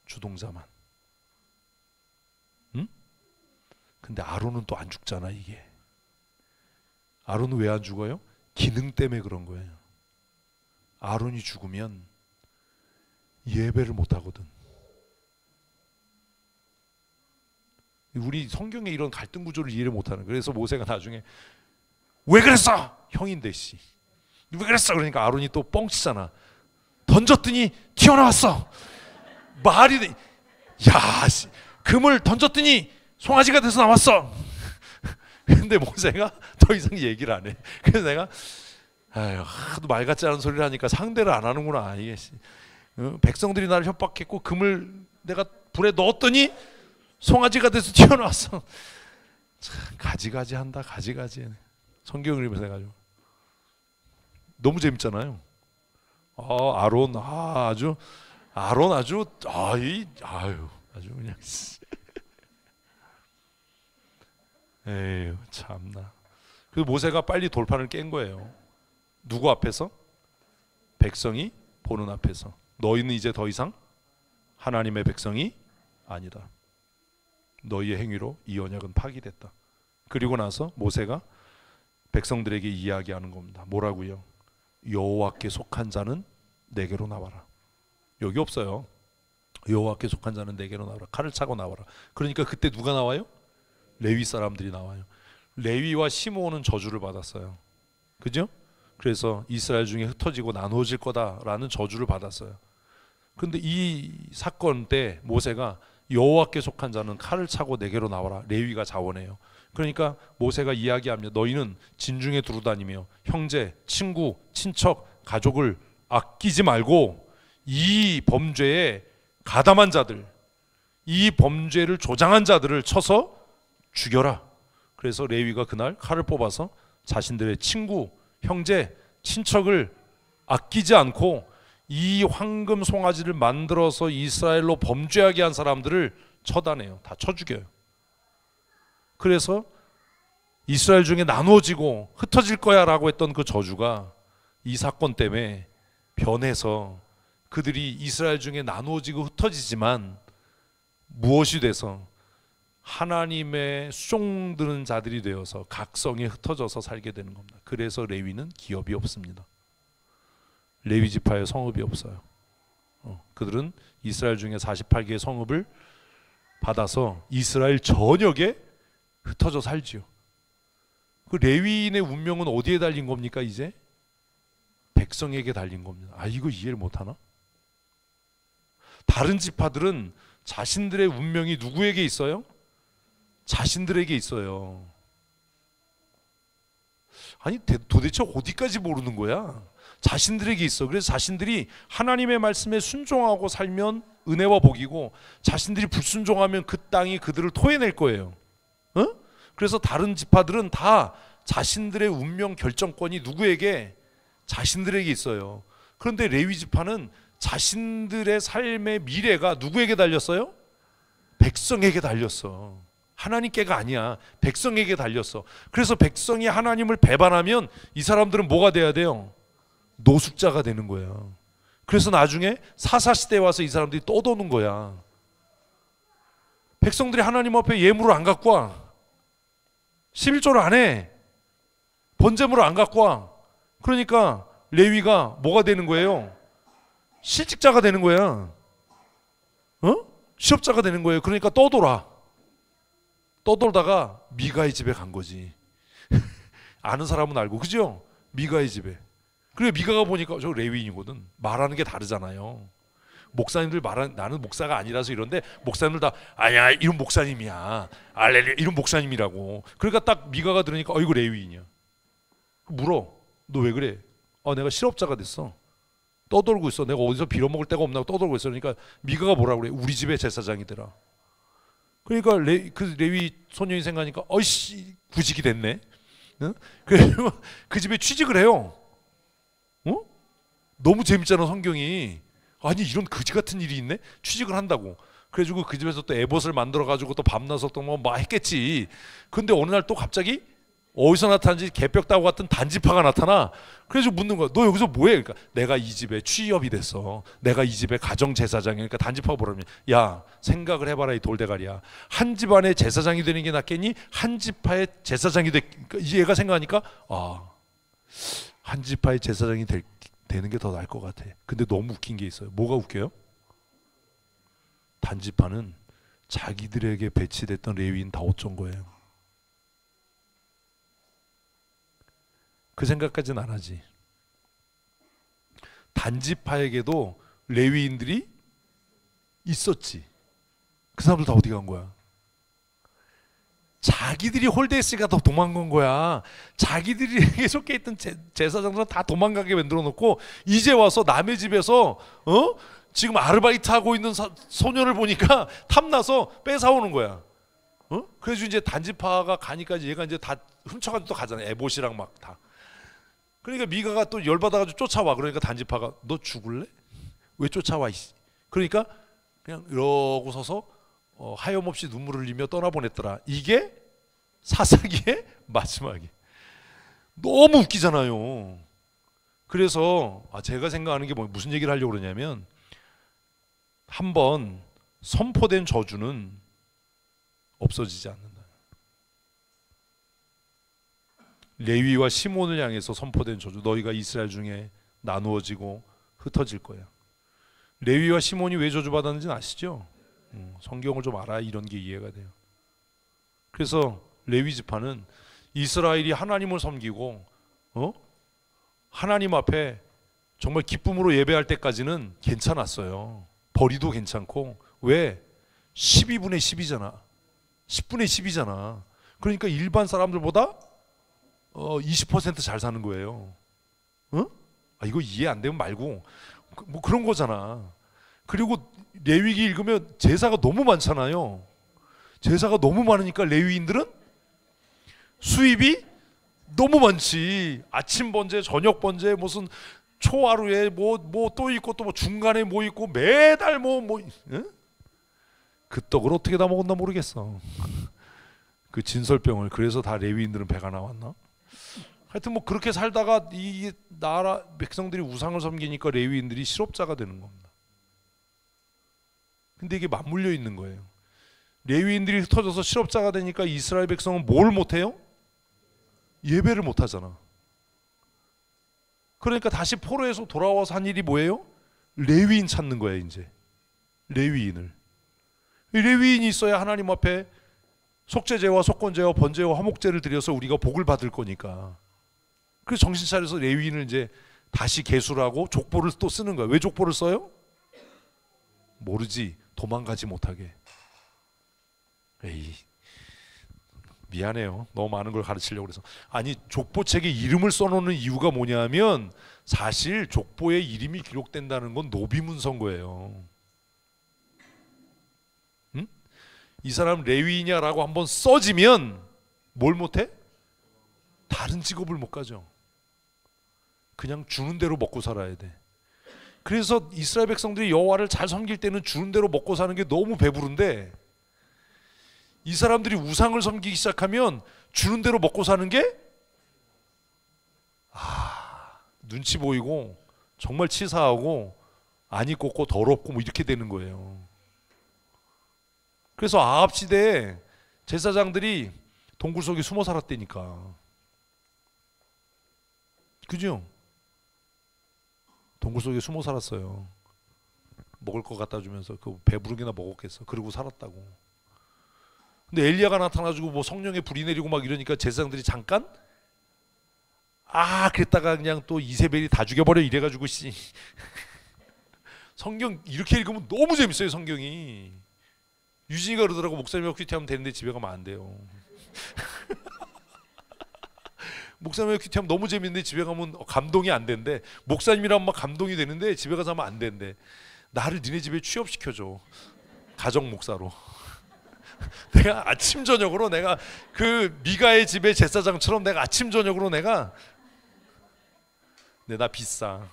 주동자만. 응? 근데 아론은 또 안 죽잖아. 이게 아론은 왜 안 죽어요? 기능 때문에 그런 거예요. 아론이 죽으면 예배를 못 하거든. 우리 성경에 이런 갈등 구조를 이해를 못 하는. 그래서 모세가 나중에 왜 그랬어? 형인데 씨. 왜 그랬어? 그러니까 아론이 또 뻥치잖아. 던졌더니 튀어나왔어. 말이 돼. 야, 씨. 금을 던졌더니 송아지가 돼서 나왔어. 근데 모세가 더 이상 얘기를 안 해. 그래서 내가 아유, 하도 말 같지 않은 소리를 하니까 상대를 안 하는구나. 이게 백성들이 나를 협박했고 금을 내가 불에 넣었더니 송아지가 돼서 튀어나왔어. 참 가지가지 한다. 가지가지. 성경을 읽으면서 해가지고 너무 재밌잖아요. 아론 아주 아유 아주 그냥 에휴 참나. 그래서 모세가 빨리 돌판을 깬 거예요. 누구 앞에서? 백성이 보는 앞에서. 너희는 이제 더 이상 하나님의 백성이 아니다. 너희의 행위로 이 언약은 파기됐다. 그리고 나서 모세가 백성들에게 이야기하는 겁니다. 뭐라고요? 여호와께 속한 자는 내게로 나와라. 여기 없어요. 여호와께 속한 자는 내게로 나와라. 칼을 차고 나와라. 그러니까 그때 누가 나와요? 레위 사람들이 나와요. 레위와 시므온은 저주를 받았어요. 그죠? 그래서 이스라엘 중에 흩어지고 나누어질 거다라는 저주를 받았어요. 그런데 이 사건 때 모세가 여호와께 속한 자는 칼을 차고 내게로 나와라. 레위가 자원해요. 그러니까 모세가 이야기합니다. 너희는 진중에 두루다니며 형제, 친구, 친척, 가족을 아끼지 말고 이 범죄에 가담한 자들, 이 범죄를 조장한 자들을 쳐서 죽여라. 그래서 레위가 그날 칼을 뽑아서 자신들의 친구, 형제, 친척을 아끼지 않고 이 황금 송아지를 만들어서 이스라엘로 범죄하게 한 사람들을 처단해요. 다 쳐 죽여요. 그래서 이스라엘 중에 나누어지고 흩어질 거야 라고 했던 그 저주가 이 사건 때문에 변해서 그들이 이스라엘 중에 나누어지고 흩어지지만 무엇이 돼서 하나님의 수종드는 자들이 되어서 각성에 흩어져서 살게 되는 겁니다. 그래서 레위는 기업이 없습니다. 레위 지파의 성읍이 없어요. 그들은 이스라엘 중에 48개의 성읍을 받아서 이스라엘 전역에 흩어져 살지요. 그 레위인의 운명은 어디에 달린 겁니까? 이제 백성에게 달린 겁니다. 이거 이해를 못하나? 다른 지파들은 자신들의 운명이 누구에게 있어요? 자신들에게 있어요. 아니 도대체 어디까지 모르는 거야? 자신들에게 있어. 그래서 자신들이 하나님의 말씀에 순종하고 살면 은혜와 복이고 자신들이 불순종하면 그 땅이 그들을 토해낼 거예요. 그래서 다른 지파들은 다 자신들의 운명 결정권이 누구에게? 자신들에게 있어요. 그런데 레위 지파는 자신들의 삶의 미래가 누구에게 달렸어요? 백성에게 달렸어. 하나님께가 아니야. 백성에게 달렸어. 그래서 백성이 하나님을 배반하면 이 사람들은 뭐가 돼야 돼요? 노숙자가 되는 거야. 그래서 나중에 사사시대에 와서 이 사람들이 떠도는 거야. 백성들이 하나님 앞에 예물을 안 갖고 와. 11조를 안 해. 번제물을 안 갖고 와. 그러니까 레위가 뭐가 되는 거예요? 실직자가 되는 거야. 시업자가 되는 거예요. 그러니까 떠돌다가 미가의 집에 간 거지. 아는 사람은 알고, 그죠? 미가의 집에. 그래 미가가 보니까 저 레위인이거든. 말하는 게 다르잖아요. 목사님들 나는 목사가 아니라서 이런데 목사님들 다 아니야 이런 목사님이야. 알레리 이런 목사님이라고. 그러니까 딱 미가가 들으니까 이거 레위인이야. 물어. 너 왜 그래? 내가 실업자가 됐어. 떠돌고 있어. 내가 어디서 빌어먹을 데가 없나 떠돌고 있어. 그러니까 미가가 뭐라고 그래? 우리 집의 제사장이 되라. 그러니까 그 레위 소년이 생각하니까 어이씨 구직이 됐네. 응? 그래서 그 집에 취직을 해요. 어? 너무 재밌잖아 성경이. 아니 이런 거지 같은 일이 있네? 취직을 한다고. 그래가지고 그 집에서 또 에봇을 만들어가지고 또 밤낮 또 뭐 했겠지. 근데 어느 날 또 갑자기 어디서 나타난지 개벽다구 같은 단지파가 나타나. 그래서 묻는 거야. 너 여기서 뭐해? 그러니까 내가 이 집에 취업이 됐어. 내가 이 집에 가정제사장이니까. 그러니까 단지파가 뭐라면 야 생각을 해봐라 이 돌대가리야. 한 집안의 제사장이 되는 게 낫겠니? 한 지파의 제사장이 그러니까 얘가 생각하니까 한 지파의 제사장이 되는 게 더 나을 것 같아. 근데 너무 웃긴 게 있어요. 뭐가 웃겨요? 단지파는 자기들에게 배치됐던 레위인 다 어쩐 거예요. 그 생각까지는 안 하지. 단지파에게도 레위인들이 있었지. 그 사람들 다 어디 간 거야? 자기들이 홀대했으니까 더 도망간 거야. 자기들이 속해 있던 제사장들은 다 도망가게 만들어 놓고 이제 와서 남의 집에서 지금 아르바이트 하고 있는 소년을 보니까 탐나서 뺏어오는 거야. 그래서 이제 단지파가 가니까 얘가 이제 다 훔쳐가지고 또 가잖아. 에봇이랑 막 다. 그러니까 미가가 또 열받아가지고 쫓아와. 그러니까 단지파가 너 죽을래? 왜 쫓아와? 그러니까 그냥 이러고 서서 하염없이 눈물을 흘리며 떠나보냈더라. 이게 사사기의 마지막이. 너무 웃기잖아요. 그래서 제가 생각하는 게 무슨 얘기를 하려고 그러냐면 한번 선포된 저주는 없어지지 않는다. 레위와 시몬을 향해서 선포된 저주, 너희가 이스라엘 중에 나누어지고 흩어질 거야. 레위와 시몬이 왜 저주받았는지는 아시죠? 성경을 좀 알아야 이런 게 이해가 돼요. 그래서 레위 지파는 이스라엘이 하나님을 섬기고 하나님 앞에 정말 기쁨으로 예배할 때까지는 괜찮았어요. 벌이도 괜찮고. 왜? 12분의 10이잖아. 10분의 10이잖아. 그러니까 일반 사람들보다 20% 잘 사는 거예요. 이거 이해 안 되면 말고 뭐 그런 거잖아. 그리고 레위기 읽으면 제사가 너무 많잖아요. 제사가 너무 많으니까 레위인들은 수입이 너무 많지. 아침 번제, 저녁 번제, 무슨 초하루에 뭐 또 있고 또 뭐 중간에 뭐 있고 매달 그 떡을 어떻게 다 먹었나 모르겠어. 그 진설병을. 그래서 다 레위인들은 배가 나왔나? 하여튼 뭐 그렇게 살다가 이 나라 백성들이 우상을 섬기니까 레위인들이 실업자가 되는 겁니다. 근데 이게 맞물려 있는 거예요. 레위인들이 흩어져서 실업자가 되니까 이스라엘 백성은 뭘 못해요? 예배를 못하잖아. 그러니까 다시 포로에서 돌아와서 한 일이 뭐예요? 레위인 찾는 거예요. 이제 레위인을. 레위인이 있어야 하나님 앞에 속죄제와 속건제와 번제와 화목제를 드려서 우리가 복을 받을 거니까. 그래서 정신 차려서 레위인을 이제 다시 계수하고 족보를 또 쓰는 거야. 왜 족보를 써요? 모르지. 도망가지 못하게. 에이, 미안해요. 너무 많은 걸 가르치려고 그래서. 아니, 족보책에 이름을 써놓는 이유가 뭐냐면 사실 족보에 이름이 기록된다는 건 노비문서인 거예요. 응? 이 사람 레위냐라고 한번 써지면 뭘 못해? 다른 직업을 못 가져. 그냥 주는 대로 먹고 살아야 돼. 그래서 이스라엘 백성들이 여호와를 잘 섬길 때는 주는 대로 먹고 사는 게 너무 배부른데 이 사람들이 우상을 섬기기 시작하면 주는 대로 먹고 사는 게 눈치 보이고 정말 치사하고 안이 꽂고 더럽고 뭐 이렇게 되는 거예요. 그래서 아합 시대에 제사장들이 동굴 속에 숨어 살았다니까. 그죠? 동굴 속에 숨어 살았어요. 먹을 거 갖다 주면서 그 배부르게나 먹었겠어. 그러고 살았다고. 근데 엘리야가 나타나가지고 뭐 성령의 불이 내리고 막 이러니까 제사장들이 잠깐 그랬다가 그냥 또 이세벨이 다 죽여버려 이래가지고 성경 이렇게 읽으면 너무 재밌어요. 성경이. 유진이가 그러더라고. 목사님하고 퀴티하면 되는데 집에 가면 안 돼요. 목사님의 큐티하면 너무 재밌는데 집에 가면 감동이 안 된대. 목사님이라면 막 감동이 되는데 집에 가서 하면 안 된대. 나를 니네 집에 취업시켜줘, 가정 목사로. 내가 아침 저녁으로 내가 그 미가의 집의 제사장처럼 내가 아침 저녁으로 내가, 근데 나 비싸.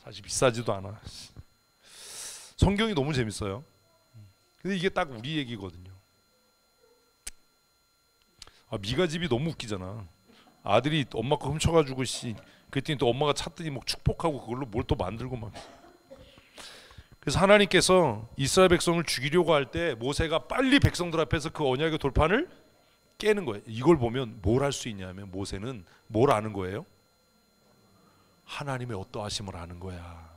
사실 비싸지도 않아. 성경이 너무 재밌어요. 근데 이게 딱 우리 얘기거든요. 미가 집이 너무 웃기잖아. 아들이 엄마 거 훔쳐가지고 그랬더니 또 엄마가 찾더니 막 축복하고 그걸로 뭘 또 만들고 막. 그래서 하나님께서 이스라엘 백성을 죽이려고 할 때 모세가 빨리 백성들 앞에서 그 언약의 돌판을 깨는 거예요. 이걸 보면 뭘 할 수 있냐면 모세는 뭘 아는 거예요? 하나님의 어떠하심을 아는 거야.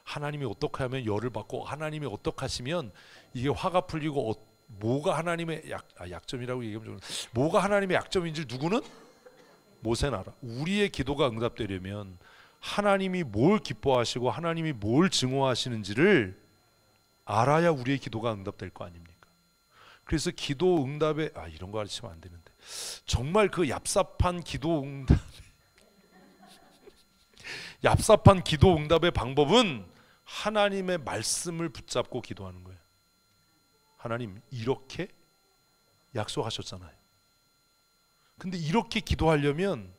하나님이 어떻게 하면 열을 받고 하나님이 어떻게 하시면 이게 화가 풀리고 뭐가 하나님의 약점이라고 얘기하면 좀, 뭐가 하나님의 약점인지 누구는? 모세는 알아. 우리의 기도가 응답되려면 하나님이 뭘 기뻐하시고 하나님이 뭘 증오하시는지를 알아야 우리의 기도가 응답될 거 아닙니까? 그래서 기도 응답에 이런 거 가르치면 안 되는데, 정말 그 얍삽한 기도 응답의 방법은 하나님의 말씀을 붙잡고 기도하는 거예요. 하나님 이렇게 약속하셨잖아요. 근데 이렇게 기도하려면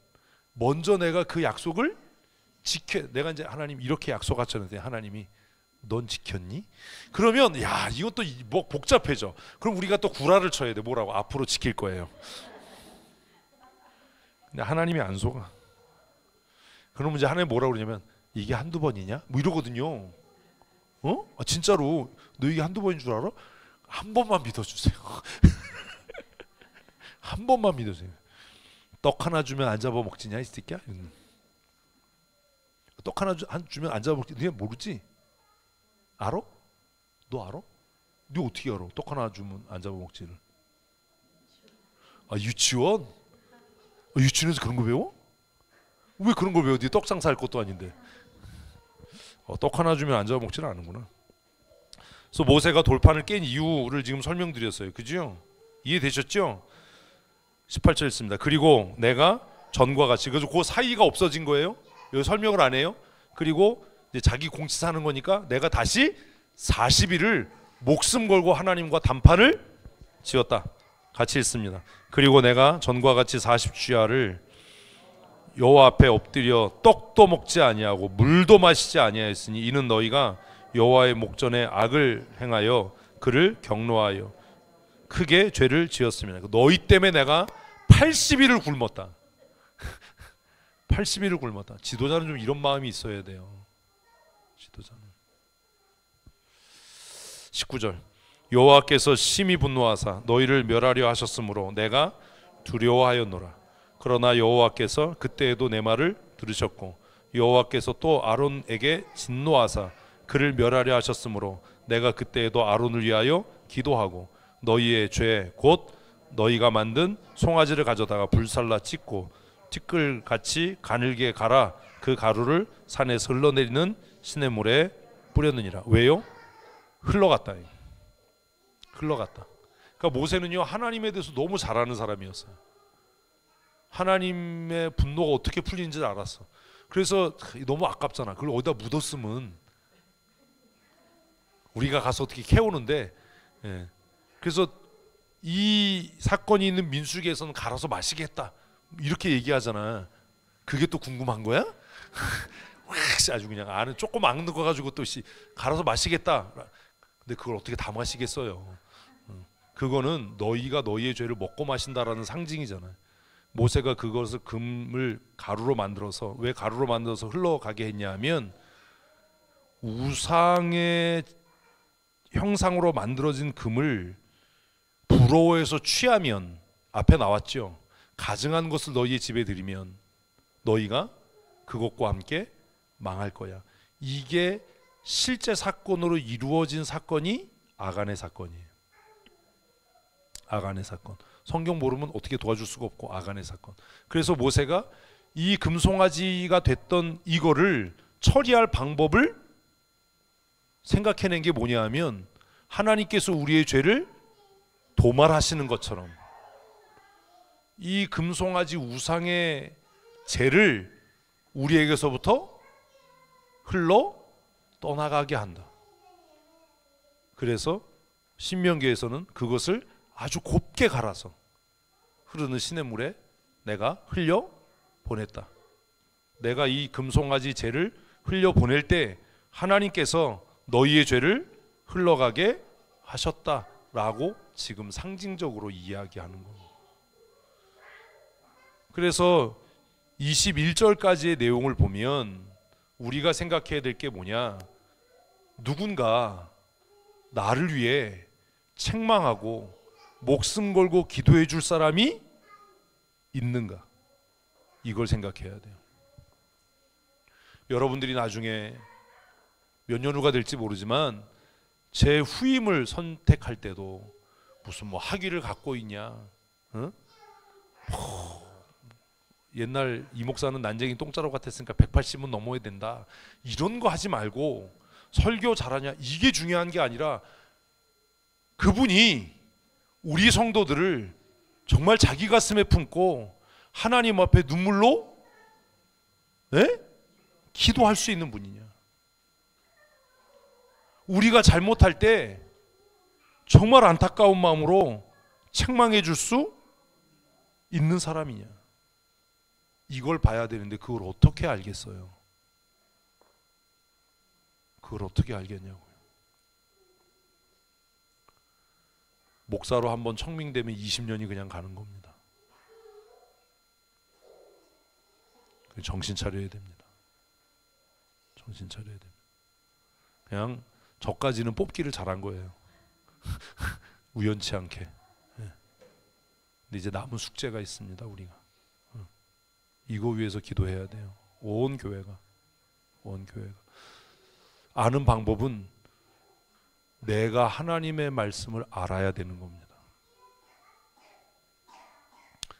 먼저 내가 그 약속을 내가 이제 하나님 이렇게 약속하셨는데 하나님이 넌 지켰니? 그러면 이것도 뭐 복잡해져. 그럼 우리가 또 구라를 쳐야 돼. 뭐라고? 앞으로 지킬 거예요. 근데 하나님이 안 속아. 그러면 이제 하나님 뭐라고 그러냐면 이게 한두 번이냐? 뭐 이러거든요. 진짜로 너 이게 한두 번인 줄 알아? 한 번만 믿어주세요. 한 번만 믿으세요. 떡 하나 주면 안 잡아 먹지냐 이 새끼야? 떡 하나 주면 안 잡아 먹지? 너 모르지? 알아? 너 알아? 너 어떻게 알아? 떡 하나 주면 안 잡아 먹지를. 유치원? 유치원에서 그런 거 배워? 왜 그런 걸 배워? 네 떡 장사할 것도 아닌데. 떡 하나 주면 안 잡아 먹지는 않는구나. 그래서 모세가 돌판을 깬 이유를 지금 설명드렸어요. 그죠? 이해되셨죠? 18절 있습니다. 그리고 내가 전과 같이, 그래서 그 사이가 없어진 거예요. 여기 설명을 안 해요. 그리고 이제 자기 공치사는 거니까 내가 다시 40일을 목숨 걸고 하나님과 단판을 지었다. 같이 읽습니다. 그리고 내가 전과 같이 40주야를 여호와 앞에 엎드려 떡도 먹지 아니하고 물도 마시지 아니하였으니 이는 너희가 여호와의 목전에 악을 행하여 그를 경노하여 크게 죄를 지었습니다. 너희 때문에 내가 80일을 굶었다. 80일을 굶었다. 지도자는 좀 이런 마음이 있어야 돼요. 지도자는. 19절 여호와께서 심히 분노하사 너희를 멸하려 하셨으므로 내가 두려워하였노라. 그러나 여호와께서 그때에도 내 말을 들으셨고 여호와께서 또 아론에게 진노하사 그를 멸하려 하셨으므로 내가 그때에도 아론을 위하여 기도하고 너희의 죄 곧 너희가 만든 송아지를 가져다가 불살라 찢고 티끌같이 가늘게 갈아 그 가루를 산에서 흘러내리는 시냇물에 뿌렸느니라. 왜요? 흘러갔다. 흘러갔다. 그러니까 모세는요 하나님에 대해서 너무 잘 아는 사람이었어요. 하나님의 분노가 어떻게 풀리는지 알았어. 그래서 너무 아깝잖아. 그걸 어디다 묻었으면 우리가 가서 어떻게 캐오는데, 그래서 이 사건이 있는 민수기에서는 갈아서 마시겠다 이렇게 얘기하잖아. 그게 또 궁금한 거야? 아주 그냥 아는 조금 안 넣어 가지고 또 갈아서 마시겠다. 근데 그걸 어떻게 다 마시겠어요? 그거는 너희가 너희의 죄를 먹고 마신다라는 상징이잖아요. 모세가 그것을 금을 가루로 만들어서, 왜 가루로 만들어서 흘러가게 했냐 하면 우상의 형상으로 만들어진 금을 부러워해서 취하면, 앞에 나왔죠. 가증한 것을 너희의 집에 들이면 너희가 그것과 함께 망할 거야. 이게 실제 사건으로 이루어진 사건이 아간의 사건이에요. 아간의 사건. 성경 모르면 어떻게 도와줄 수가 없고 아간의 사건. 그래서 모세가 이 금송아지가 됐던 이거를 처리할 방법을 생각해낸 게 뭐냐 하면 하나님께서 우리의 죄를 도말하시는 것처럼 이 금송아지 우상의 죄를 우리에게서부터 흘러 떠나가게 한다. 그래서 신명기에서는 그것을 아주 곱게 갈아서 흐르는 시냇물에 내가 흘려 보냈다. 내가 이 금송아지 죄를 흘려 보낼 때 하나님께서 너희의 죄를 흘러가게 하셨다라고 지금 상징적으로 이야기하는 겁니다. 그래서 21절까지의 내용을 보면 우리가 생각해야 될 게 뭐냐, 누군가 나를 위해 책망하고 목숨 걸고 기도해 줄 사람이 있는가, 이걸 생각해야 돼요. 여러분들이 나중에 몇 년 후가 될지 모르지만 제 후임을 선택할 때도 무슨 뭐 학위를 갖고 있냐, 응? 옛날 이 목사는 난쟁이 똥자루 같았으니까 180은 넘어야 된다, 이런 거 하지 말고 설교 잘하냐, 이게 중요한 게 아니라 그분이 우리 성도들을 정말 자기 가슴에 품고 하나님 앞에 눈물로 기도할 수 있는 분이냐, 우리가 잘못할 때 정말 안타까운 마음으로 책망해 줄 수 있는 사람이냐, 이걸 봐야 되는데 그걸 어떻게 알겠어요? 그걸 어떻게 알겠냐고요. 목사로 한번 청명되면 20년이 그냥 가는 겁니다. 정신 차려야 됩니다. 정신 차려야 됩니다. 그냥 저까지는 뽑기를 잘한 거예요. 우연치 않게. 근데 이제 남은 숙제가 있습니다. 우리가 이거 위해서 기도해야 돼요. 온 교회가. 아는 방법은 내가 하나님의 말씀을 알아야 되는 겁니다.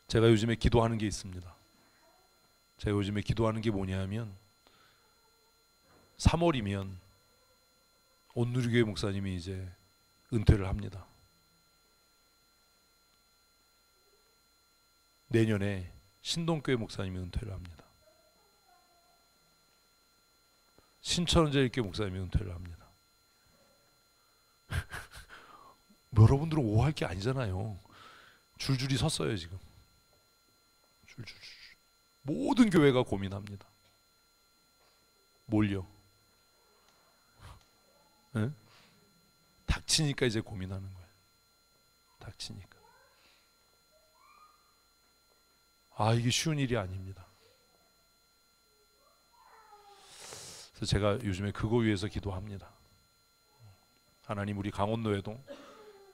제가 요즘에 기도하는 게 있습니다. 제가 요즘에 기도하는 게 뭐냐면 3월이면 온누리교회 목사님이 이제 은퇴를 합니다. 내년에 신동교회 목사님이 은퇴를 합니다. 신천지교회 목사님이 은퇴를 합니다. 여러분들은 오할 게 아니잖아요. 줄줄이 섰어요 지금. 줄줄. 모든 교회가 고민합니다. 뭘요? 네? 닥치니까 이제 고민하는 거예요. 닥치니까. 아, 이게 쉬운 일이 아닙니다. 그래서 제가 요즘에 그거 위해서 기도합니다. 하나님, 우리 강원노회동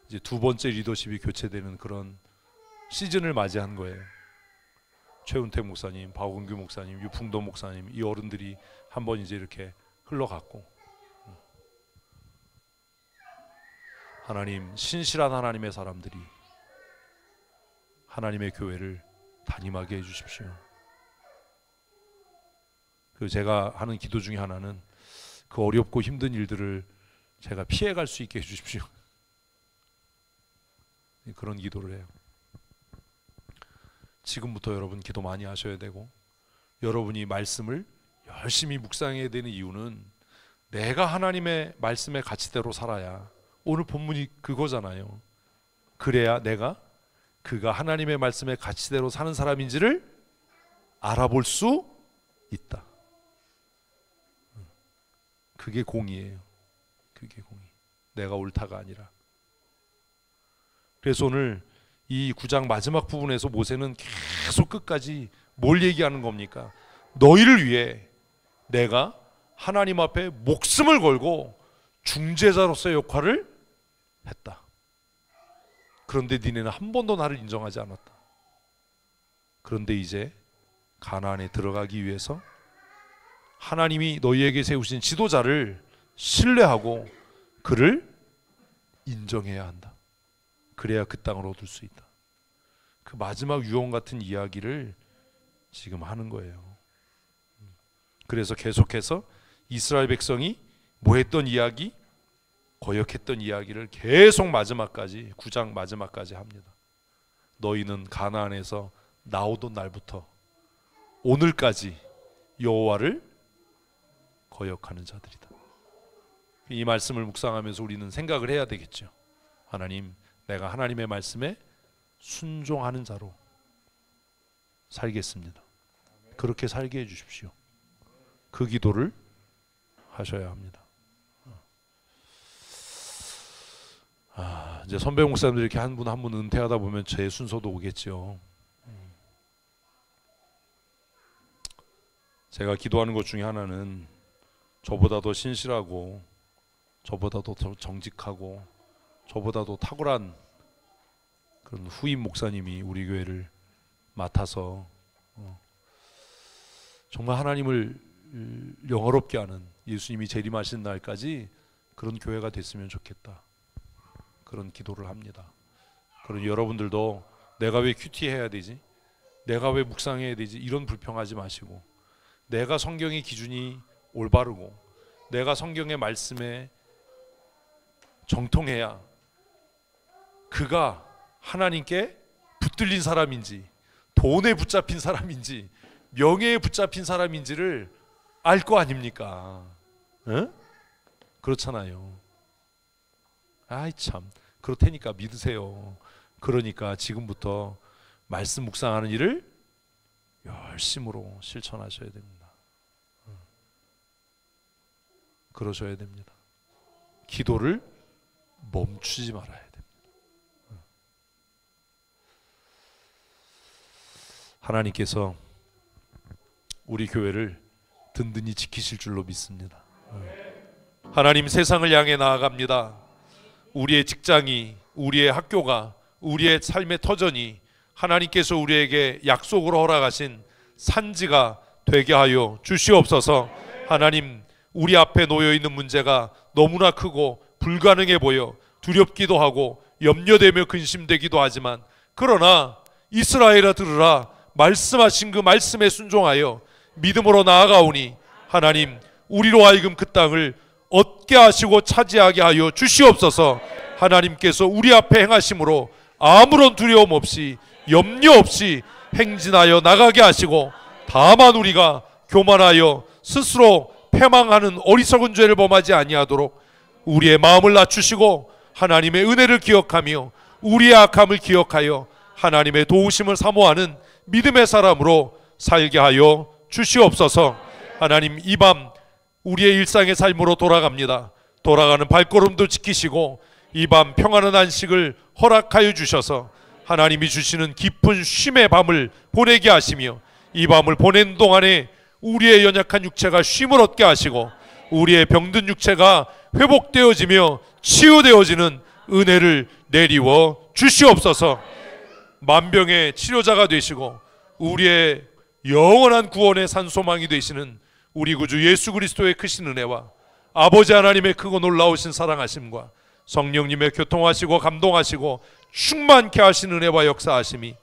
이제 두 번째 리더십이 교체되는 그런 시즌을 맞이한 거예요. 최은택 목사님, 박원규 목사님, 유풍도 목사님, 이 어른들이 한번 이제 이렇게 흘러갔고, 하나님, 신실한 하나님의 사람들이 하나님의 교회를 담임하게 해주십시오. 그리고 제가 하는 기도 중에 하나는 그 어렵고 힘든 일들을 제가 피해갈 수 있게 해주십시오. 그런 기도를 해요. 지금부터 여러분 기도 많이 하셔야 되고, 여러분이 말씀을 열심히 묵상해야 되는 이유는 내가 하나님의 말씀의 가치대로 살아야, 오늘 본문이 그거잖아요. 그래야 내가 그가 하나님의 말씀의 가치대로 사는 사람인지를 알아볼 수 있다. 그게 공의예요. 그게 공의. 내가 옳다가 아니라. 그래서 오늘 이 9장 마지막 부분에서 모세는 계속 끝까지 뭘 얘기하는 겁니까? 너희를 위해 내가 하나님 앞에 목숨을 걸고 중재자로서의 역할을 했다. 그런데 니네는 한 번도 나를 인정하지 않았다. 그런데 이제 가나안에 들어가기 위해서 하나님이 너희에게 세우신 지도자를 신뢰하고 그를 인정해야 한다. 그래야 그 땅을 얻을 수 있다. 그 마지막 유언 같은 이야기를 지금 하는 거예요. 그래서 계속해서 이스라엘 백성이 뭐 했던 이야기, 거역했던 이야기를 계속 마지막까지, 9장 마지막까지 합니다. 너희는 가나안에서 나오던 날부터 오늘까지 여호와를 거역하는 자들이다. 이 말씀을 묵상하면서 우리는 생각을 해야 되겠죠. 하나님, 내가 하나님의 말씀에 순종하는 자로 살겠습니다. 그렇게 살게 해주십시오. 그 기도를 하셔야 합니다. 이제 선배 목사님들 이렇게 한 분 한 분 은퇴하다 보면 제 순서도 오겠죠. 제가 기도하는 것 중에 하나는 저보다 더 신실하고 저보다 더 정직하고 저보다 더 탁월한 그런 후임 목사님이 우리 교회를 맡아서 정말 하나님을 영화롭게 하는, 예수님이 재림하신 날까지 그런 교회가 됐으면 좋겠다, 그런 기도를 합니다. 그런 여러분들도 내가 왜 큐티 해야 되지? 내가 왜 묵상해야 되지? 이런 불평하지 마시고, 내가 성경의 기준이 올바르고 내가 성경의 말씀에 정통해야 그가 하나님께 붙들린 사람인지 돈에 붙잡힌 사람인지 명예에 붙잡힌 사람인지를 알 거 아닙니까? 에? 그렇잖아요. 아이 참, 그렇다니까 믿으세요. 그러니까 지금부터 말씀 묵상하는 일을 열심으로 실천하셔야 됩니다. 그러셔야 됩니다. 기도를 멈추지 말아야 됩니다. 하나님께서 우리 교회를 든든히 지키실 줄로 믿습니다. 하나님, 세상을 향해 나아갑니다. 우리의 직장이, 우리의 학교가, 우리의 삶의 터전이 하나님께서 우리에게 약속으로 허락하신 산지가 되게 하여 주시옵소서. 하나님, 우리 앞에 놓여있는 문제가 너무나 크고 불가능해 보여 두렵기도 하고 염려되며 근심되기도 하지만, 그러나 이스라엘아 들으라, 말씀하신 그 말씀에 순종하여 믿음으로 나아가오니 하나님, 우리로 하여금 그 땅을 얻게 하시고 차지하게 하여 주시옵소서. 하나님께서 우리 앞에 행하심으로 아무런 두려움 없이 염려 없이 행진하여 나가게 하시고, 다만 우리가 교만하여 스스로 패망하는 어리석은 죄를 범하지 아니하도록 우리의 마음을 낮추시고 하나님의 은혜를 기억하며 우리의 악함을 기억하여 하나님의 도우심을 사모하는 믿음의 사람으로 살게 하여 주시옵소서. 하나님, 이 밤 우리의 일상의 삶으로 돌아갑니다. 돌아가는 발걸음도 지키시고 이 밤 평안한 안식을 허락하여 주셔서 하나님이 주시는 깊은 쉼의 밤을 보내게 하시며, 이 밤을 보낸 동안에 우리의 연약한 육체가 쉼을 얻게 하시고 우리의 병든 육체가 회복되어지며 치유되어지는 은혜를 내리워 주시옵소서. 만병의 치료자가 되시고 우리의 영원한 구원의 산소망이 되시는 우리 구주 예수 그리스도의 크신 은혜와 아버지 하나님의 크고 놀라우신 사랑하심과 성령님의 교통하시고 감동하시고 충만케 하신 은혜와 역사하심이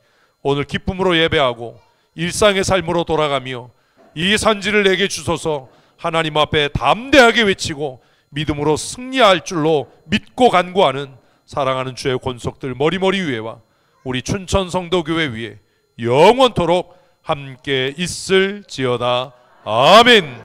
오늘 기쁨으로 예배하고 일상의 삶으로 돌아가며 이 산지를 내게 주소서 하나님 앞에 담대하게 외치고 믿음으로 승리할 줄로 믿고 간구하는 사랑하는 주의 권속들 머리머리 위에와 우리 춘천 성도교회 위에 영원토록 함께 있을지어다. 아멘.